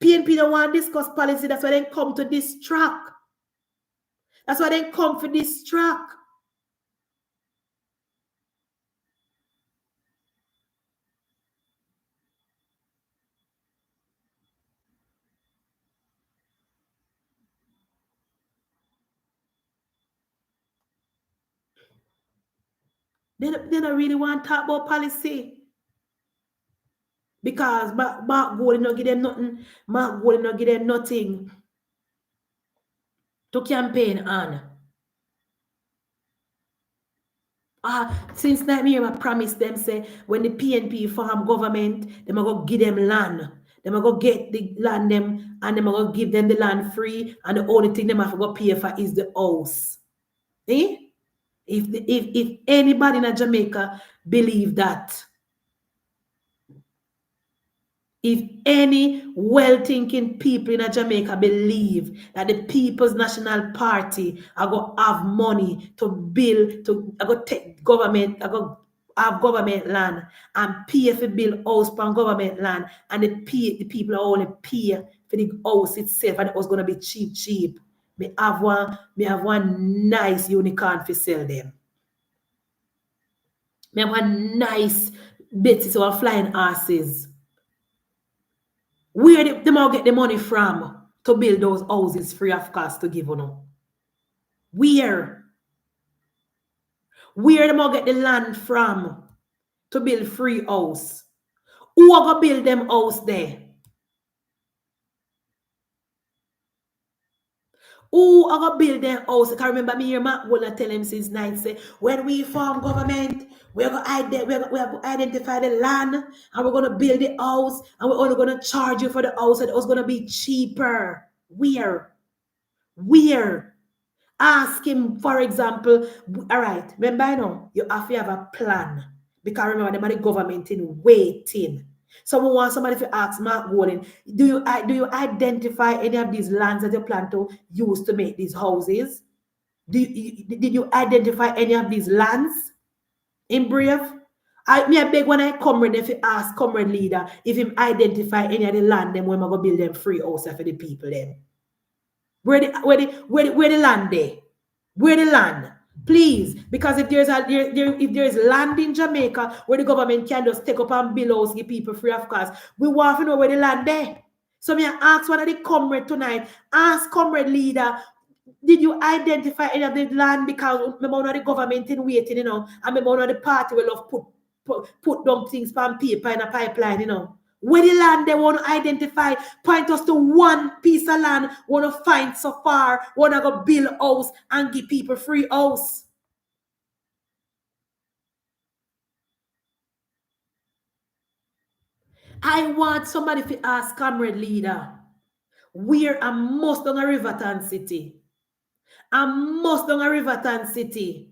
PNP don't want to discuss policy. That's why they come to distract. That's why they come for distract. They don't really want to talk about policy. Because Mark Golding not give them nothing. Mark Golding not give them nothing to campaign on. Since that year, I promised them, say, when the PNP form government, they are going to give them land. They are going to get the land them, and they are going to give them the land free, and the only thing they have to go pay for is the house. Eh? If anybody in Jamaica believe that, if any well-thinking people in Jamaica believe that the People's National Party are going to have money to build, are going to take government, are going to have government land and pay for build house on government land, and the people are only pay for the house itself, and it was going to be cheap. Me have one nice unicorn for sell them. Me have one nice bits so flying horses. Where they all get the money from to build those houses free of cost to give you? Where they all get the land from to build free house? Who are going to build them house there? Who are going to build them house? I can remember me here, Matt will tell him since night, say, when we form government, we're going to identify the land, and we're going to build the house, and we're only going to charge you for the house, and it's going to be cheaper. Where? Ask him, for example, all right, remember, I know, you have to have a plan. Because remember, them are the government in waiting. Someone wants somebody to ask Mark Golding, do you identify any of these lands that you plan to use to make these houses? Did you identify any of these lands? In brief, I beg when I come if you ask comrade leader if him identify any of the land them when we go build them free house for the people them. Where the land there? Where the land? Please, because if there's land in Jamaica where the government can just take up and build house, give people free of cost, we want to know where the land there. So me ask one of the comrade tonight, ask comrade leader, did you identify any of the land? Because remember the government in waiting, you know, and remember the party will have put down things on paper in a pipeline, you know. Where the land they want to identify, point us to one piece of land, want to find so far, want to go build a house and give people free house. I want somebody to ask comrade leader, where I must on a Riverton City. I must on a Riverton City.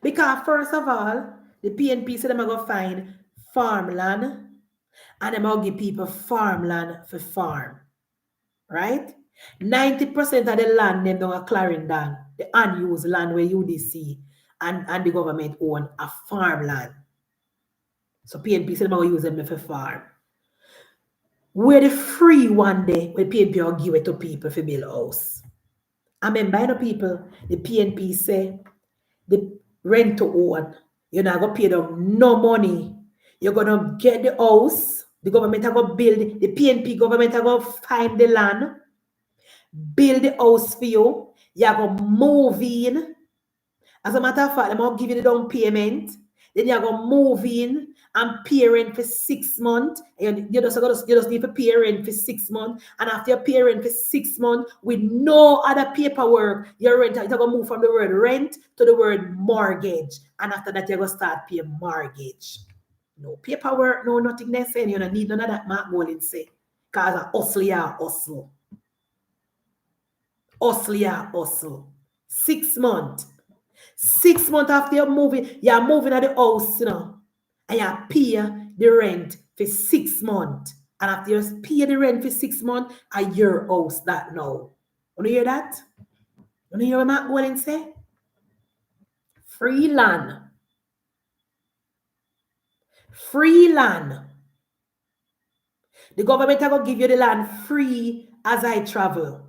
Because first of all, the PNP said they're going to find farmland and they're going to give people farmland for farm. Right? 90% of the land them don't Clarendon, the unused land where UDC and the government own a farmland. So PNP said they're going to use them for farm. where the free one day when PNP will give it to people for build house. I remember the people, the PNP say, the rent to own, you're not going to pay them no money. You're going to get the house, the government are going to build, the PNP government are going to find the land, build the house for you, you're going to move in. As a matter of fact, they're going to give you the down payment, then you're going to move in and pay rent for 6 months. You just need to pay rent for 6 months. And after you pay rent for 6 months with no other paperwork, your rent is going to move from the word rent to the word mortgage. And after that, you're going to start paying mortgage. No paperwork, no nothing they're saying. You don't need none of that, Mark Golin say. Because a hustle, yeah, hustle. Hustle, yeah, hustle. 6 months. 6 months after you're moving at the house, you know, and you pay the rent for 6 months. And after you pay the rent for 6 months, at your house that now. You hear that? You hear what Mark Golin say? Free land. Free land. The government are going to give you the land free as I travel.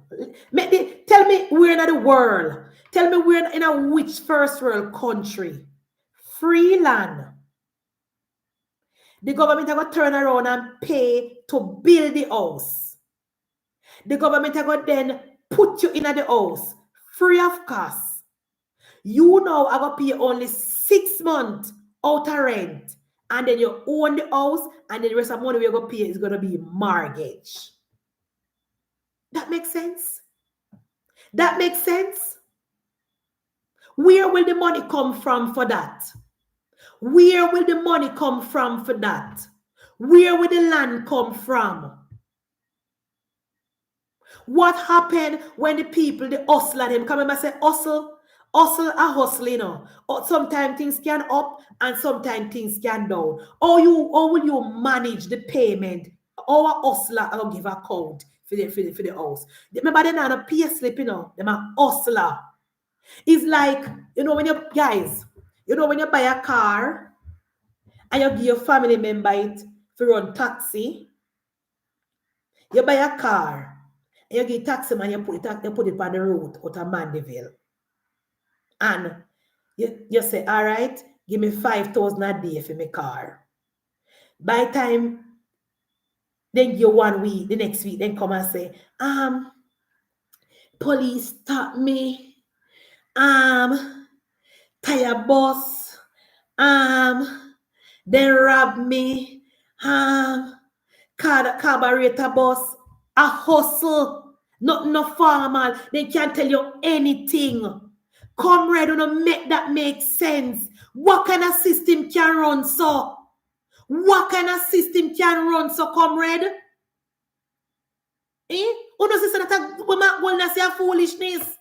Tell me where in the world. Tell me where in a which first world country. Free land. The government are going to turn around and pay to build the house. The government are going to then put you in the house free of cost. You now are going to pay only 6 months out of rent. And then you own the house, and then the rest of the money you're going to pay is going to be mortgage. That makes sense? That makes sense? Where will the money come from for that? Where will the money come from for that? Where will the land come from? What happened when the people, the hustler, them come and say, hustle a hustle, you know. Sometimes things can up and sometimes things can down. Or will you manage the payment? Or a hustler will give account for the house. Remember they not a pay slip, you know. Them a hustler. It's like, you know, when you buy a car and you give your family member it for run taxi. You buy a car and you give taxi man, you put it on the road out of Mandeville. And you say, all right, give me 5,000 a day for my car. By the time then you 1 week, the next week, then come and say, police stop me. Tire bus. Then rob me. Carburetor bus. A hustle. Not no formal. They can't tell you anything. Comrade, don't make that make sense. What kind of system can run so? What kind of system can run so, comrade? Uno say that we might go and say a foolishness.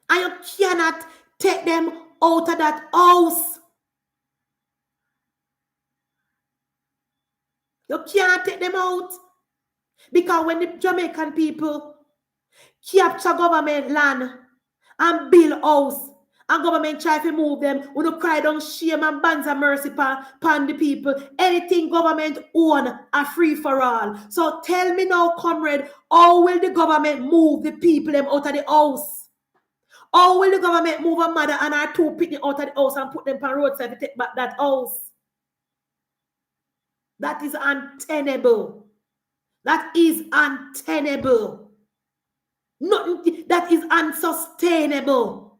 And you cannot take them out of that house. You can't take them out. Because when the Jamaican people capture government land and build house, and government try to move them, we don't cry down shame and bands of mercy upon the people. Anything government own are free for all. So tell me now, comrade, how will the government move the people them out of the house? How will the government move a mother and her 2 picnic out of the house and put them on roadside to take back that house? That is untenable. That is untenable. Nothing, that is unsustainable.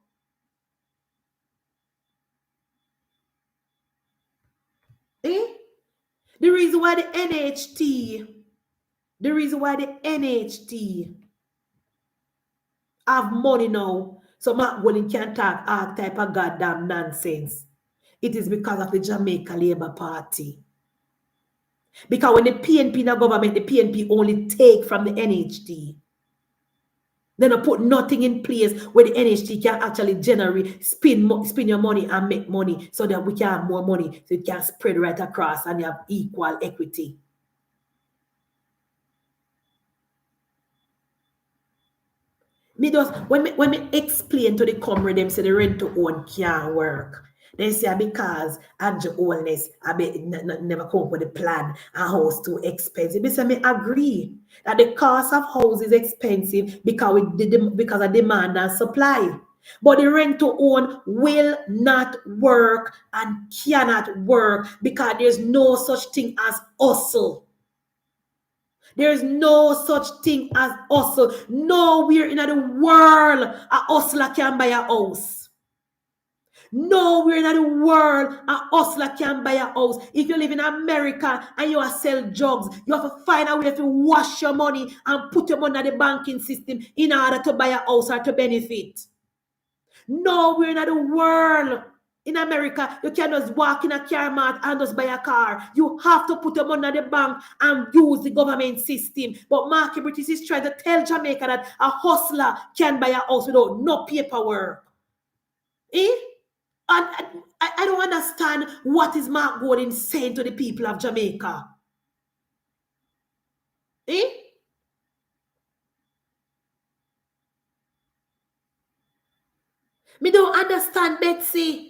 The reason why the NHT have money now, so Mark Golin can talk all type of goddamn nonsense. It is because of the Jamaica Labour Party. Because when the PNP in the government, the PNP only take from the NHT. They don't put nothing in place where the NHT can actually generate, spin your money and make money so that we can have more money, so it can spread right across and you have equal equity. When me explain to the comrade, them say the rent to own can't work. They say because Andrew Oldness never come up with a plan, a house too expensive. They say me agree that the cost of house is expensive because of demand and supply. But the rent to own will not work and cannot work because there's no such thing as hustle. There's no such thing as hustle. Nowhere in the world a hustler can buy a house. Nowhere in the world a hustler can buy a house. If you live in America and you sell drugs, you have to find a way to wash your money and put your money in the banking system in order to buy a house or to benefit. Nowhere in the world in America, you can just walk in a car mart and just buy a car. You have to put your money in the bank and use the government system. But Markie British is trying to tell Jamaica that a hustler can buy a house without no paperwork. And I don't understand what is Mark Gordon saying to the people of Jamaica. Me don't understand, Betsy.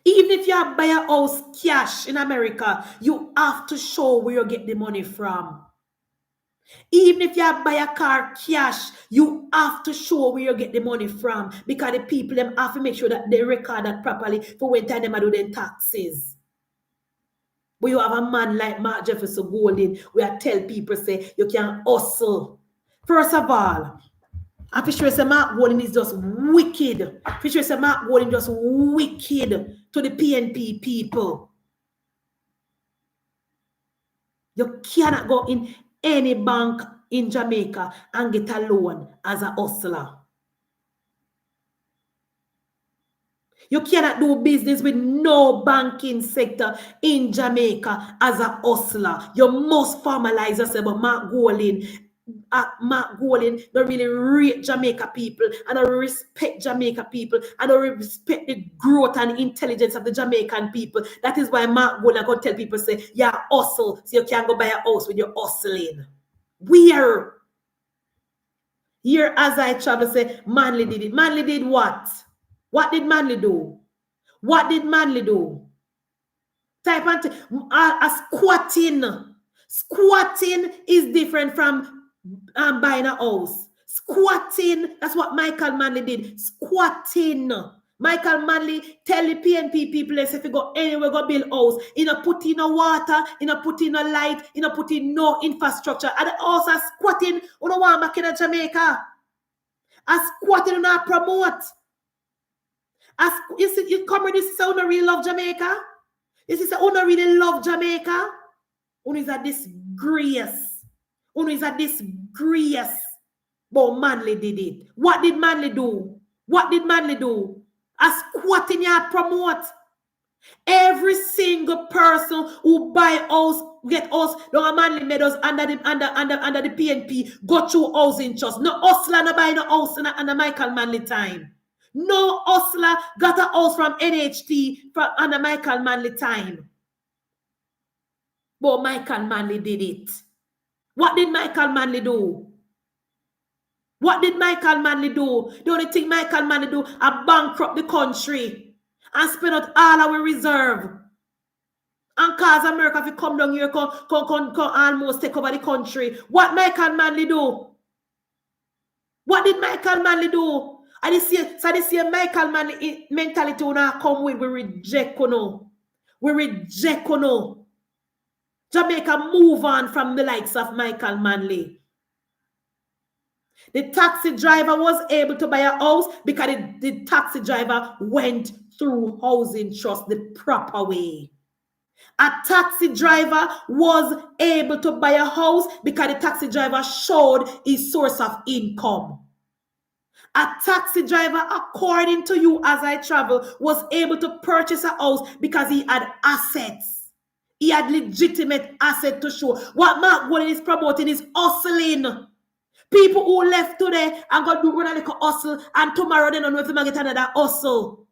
Even if you buy a house cash in America, you have to show where you get the money from. Even if you buy a car cash, you have to show where you get the money from because the people them have to make sure that they record that properly for when time them do their taxes. But you have a man like Mark Jefferson Golden where I tell people say you can hustle. First of all, I'm sure say Mark Golden is just wicked. I'm sure say Mark Golden just wicked to the PNP people. You cannot go in any bank in Jamaica and get a loan as a hustler. You cannot do business with no banking sector in Jamaica as a hustler. You must formalize yourself. But Mark Golden don't really rate Jamaica people and don't respect Jamaica people and don't respect the growth and intelligence of the Jamaican people. That is why Mark Golden going to tell people say, yeah, hustle, so you can't go buy a house with your hustling. Where? Here as I travel say, Manley did it. Manley did what? What did Manley do? What did Manley do? Type and a squatting. Squatting is different from buying a house. Squatting, that's what Michael Manley did. Squatting. Michael Manley tell the PNP people if you go anywhere, go build house. You know, put in no water, you know, put in no light, you know, put in no infrastructure. And also squatting, you know what back in Jamaica. A squatting you not promote. As you come with this, say, you don't really love Jamaica. You say, you don't really love Jamaica. You is a disgrace. You is a disgrace. But Manley did it. What did Manley do? What did Manley do? A squatting you promote. Every single person who buy house, get house, no Manley made us under the PNP, go through housing trust. No hustler no buy no house under Michael Manley time. No hustler got a house from NHT from under Michael Manley time. But Michael Manley did it. What did Michael Manley do? What did Michael Manley do? The only thing Michael Manley do is bankrupt the country and spend out all our reserve. And cause America if you come down here, come almost take over the country. What Michael Manley do? What did Michael Manley do? And this year Michael Manley mentality will not come with. We reject no. We reject no. Jamaica move on from the likes of Michael Manley. The taxi driver was able to buy a house because the taxi driver went through housing trust the proper way. A taxi driver was able to buy a house because the taxi driver showed his source of income. A taxi driver, according to you as I travel, was able to purchase a house because he had assets. He had legitimate asset to show. What Mark Golden is promoting is hustling. People who left today and got to run a little hustle and tomorrow they don't know if they get another hustle.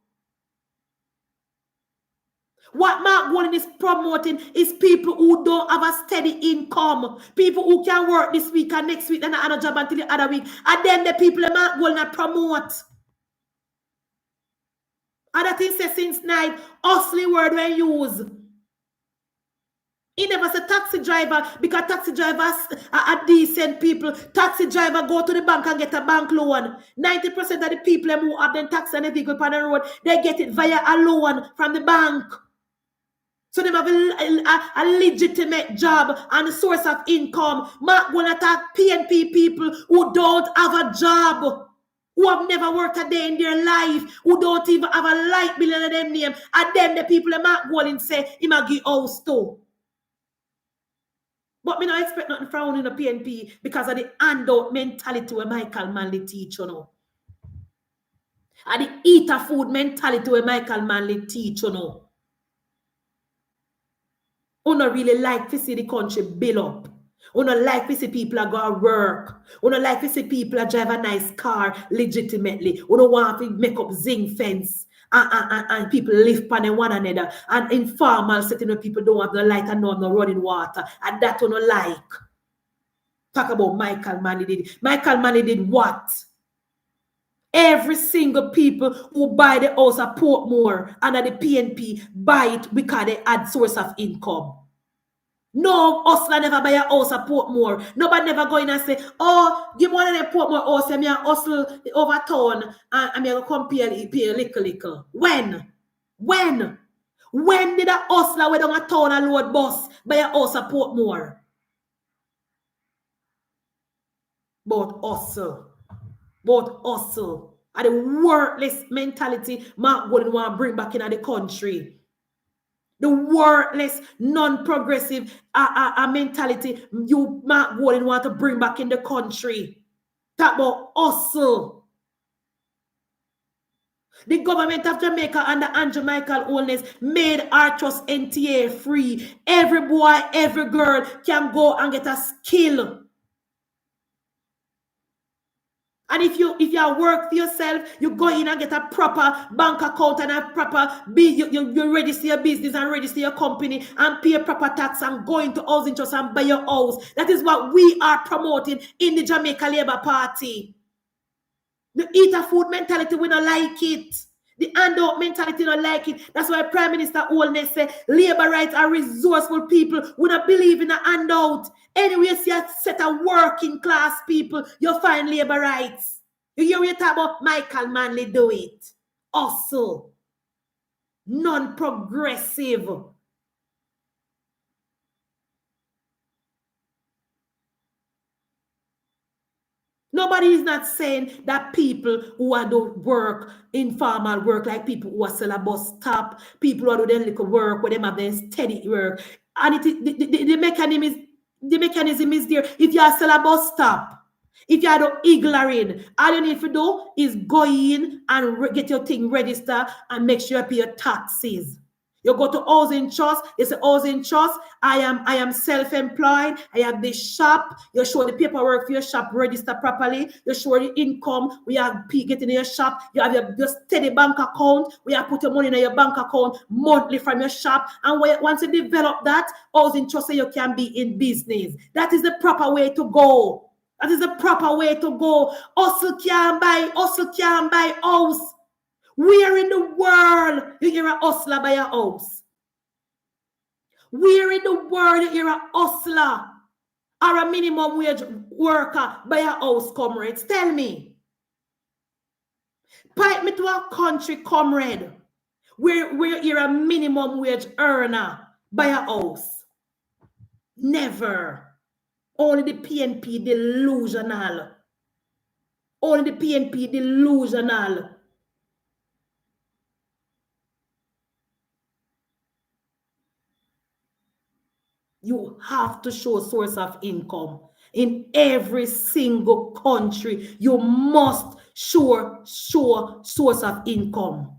What Mark Wallen is promoting is people who don't have a steady income. People who can work this week and next week and another job until the other week. And then the people Mark Wallen promote. And that thing says since night, hustling word when used. He never said taxi driver because taxi drivers are decent people. Taxi driver go to the bank and get a bank loan. 90% of the people who have them taxi and the vehicle on the road, they get it via a loan from the bank. So they have a legitimate job and a source of income. Mark will attack PNP people who don't have a job, who have never worked a day in their life, who don't even have a light bill in their name. And then the people that Mark Wallen say, he might give house too. But me not expect nothing from in the PNP because of the handout mentality where Michael Manley teach, you know. And the eater food mentality where Michael Manley teach, you know. We don't really like to see the country build up. We don't like to see people are go to work. We don't like to see people are drive a nice car legitimately. We don't want to make up zinc fence and people live on one another. And informal setting where people don't have the light and no running water. And that we don't like. Talk about Michael Manley did. Michael Manley did what? Every single people who buy the house at Portmore and at the PNP buy it because they add source of income. No hustler never buy a house at Portmore. Nobody never go in and say, oh, give me one of the Portmore house and me a hustle over town and me a come pay a little. When? When did a hustler went down a town and load bus buy a house at Portmore? But hustle. And the worthless mentality Mark Wallen want to bring back in the country. The worthless, non-progressive mentality you Mark Wallen want to bring back in the country. Talk about hustle. The government of Jamaica under Andrew Michael Holness made our trust NTA free. Every boy, every girl can go and get a skill. And if you work for yourself, you go in and get a proper bank account and a proper you register your business and register your company and pay proper tax and go into housing trust and buy your house. That is what we are promoting in the Jamaica Labour Party. The eater food mentality, we don't like it. The handout mentality, don't like it. That's why Prime Minister Holness say labor rights are resourceful people. We don't believe in a handout. Anyway, you see a set of working class people, you find labor rights. You hear what you talk about Michael Manley do it. Also, non-progressive. Nobody is not saying that people who are do work, informal work, like people who are sell a bus stop, people who are do their little work, where they have their steady work. And the mechanism is there. If you are sell a bus stop, if you are do ignoring, all you need to do is go in and get your thing registered and make sure you pay your taxes. You go to housing trust, you say housing trust, I am self-employed, I have this shop, you show the paperwork for your shop register properly, you show the income, we have getting in your shop, you have your steady bank account, we have put your money in your bank account monthly from your shop, and once you develop that, housing trust, so you can be in business. That is the proper way to go. That is the proper way to go. Hustle can't buy house. Where in the world you hear a hustler buy a house? Where in the world you hear a hustler or a minimum wage worker buy a house, comrades? Tell me. Pipe me to a country, comrade, where you hear a minimum wage earner buy a house. Never. Only the PNP delusional. Only the PNP delusional. You have to show source of income. In every single country, you must show source of income.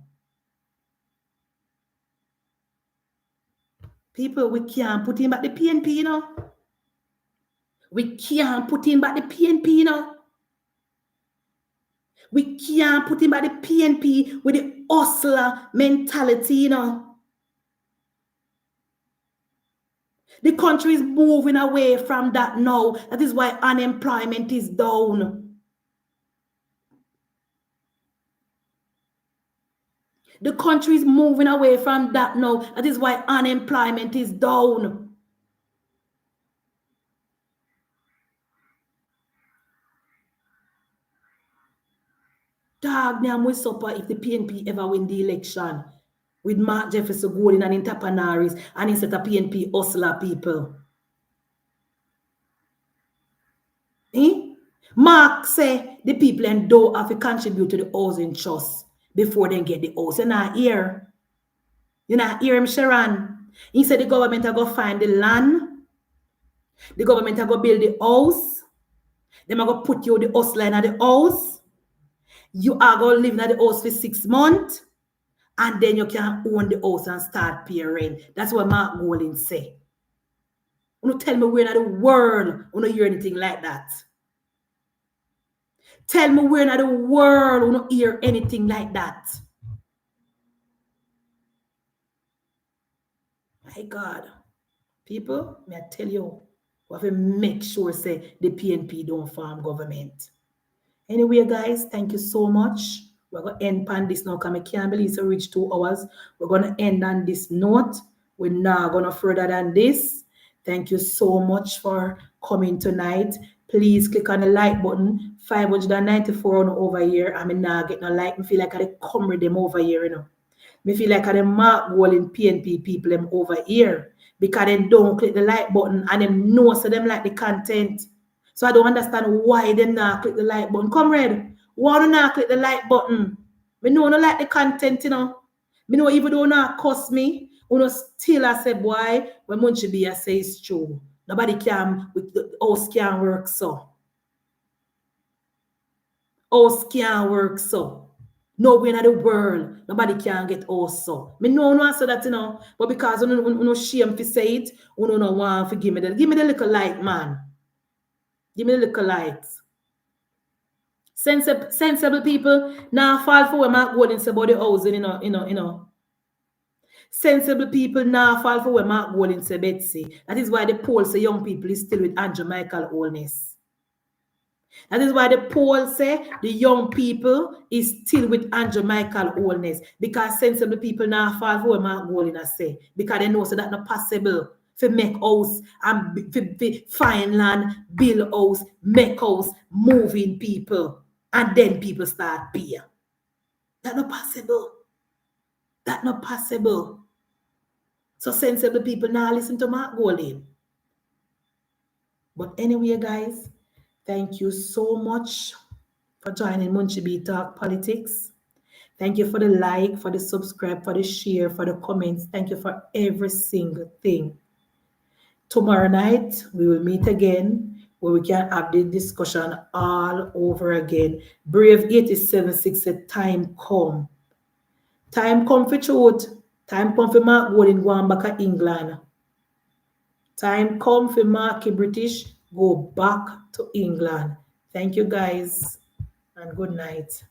People, we can't put in back the PNP, you know. We can't put in back the PNP, you know. We can't put in back the PNP with the hustler mentality, you know. The country is moving away from that now. That is why unemployment is down. The country is moving away from that now. That is why unemployment is down. Dog, me with supper if the PNP ever win the election with Mark Jefferson Golden and entrepreneurs and instead of PNP hustler people. Eh? Mark say the people and don't have to contribute to the housing trust before they get the house. You're not here. You not hear him, Sharon. He said the government are go find the land, the government are go build the house, them are go put you the house line at the house. You are going to live in the house for 6 months, and then you can own the house and start paying rent. That's what Mark Golden say. You don't tell me we're in the world, you don't hear anything like that. Tell me we're in the world, you don't hear anything like that. My God. People, may I tell you, we have to make sure say the PNP don't farm government. Anyway, guys, thank you so much. We're going to end on this now because I can't believe it's reached 2 hours. We're going to end on this note. We're not going to further than this. Thank you so much for coming tonight. Please click on the like button. 594 on over here. I mean, now get no like. I feel like I come with them over here, you know. I feel like I mark wall in PNP people them over here because they don't click the like button and them know so them like the content. So I don't understand why they not click the like button. Comrade, why do not click the like button? Me know no like the content, you know. Me know even though not cost me, you know still I say boy, when Munchi be I say it's true. Nobody can with the house can't work so. House can't work so. Nowhere in the world, nobody can get also. Me know no answer that, you know, but because you no shame to say it, you no want to give me the little light, man. Give me the little light. Sensible people now fall for what Mark Golden say about the housing, you know. Sensible people now fall for what Mark Golden say, Betsy. That is why the poll say young people is still with Andrew Michael Holness. That is why the poll say the young people is still with Andrew Michael Holness because sensible people now fall for what Mark Golden say because they know so that not possible to make house and to find land, build house, make house, moving people, and then people start pay. That not possible. That not possible. So sensible people now listen to Mark Golden. But anyway, guys, thank you so much for joining Munchi B Talk Politics. Thank you for the like, for the subscribe, for the share, for the comments. Thank you for every single thing. Tomorrow night, we will meet again where we can have the discussion all over again. Brave 87.6 said, time come. Time come for truth. Time come for Mark Golden going back to England. Time come for Markie British go back to England. Thank you guys and good night.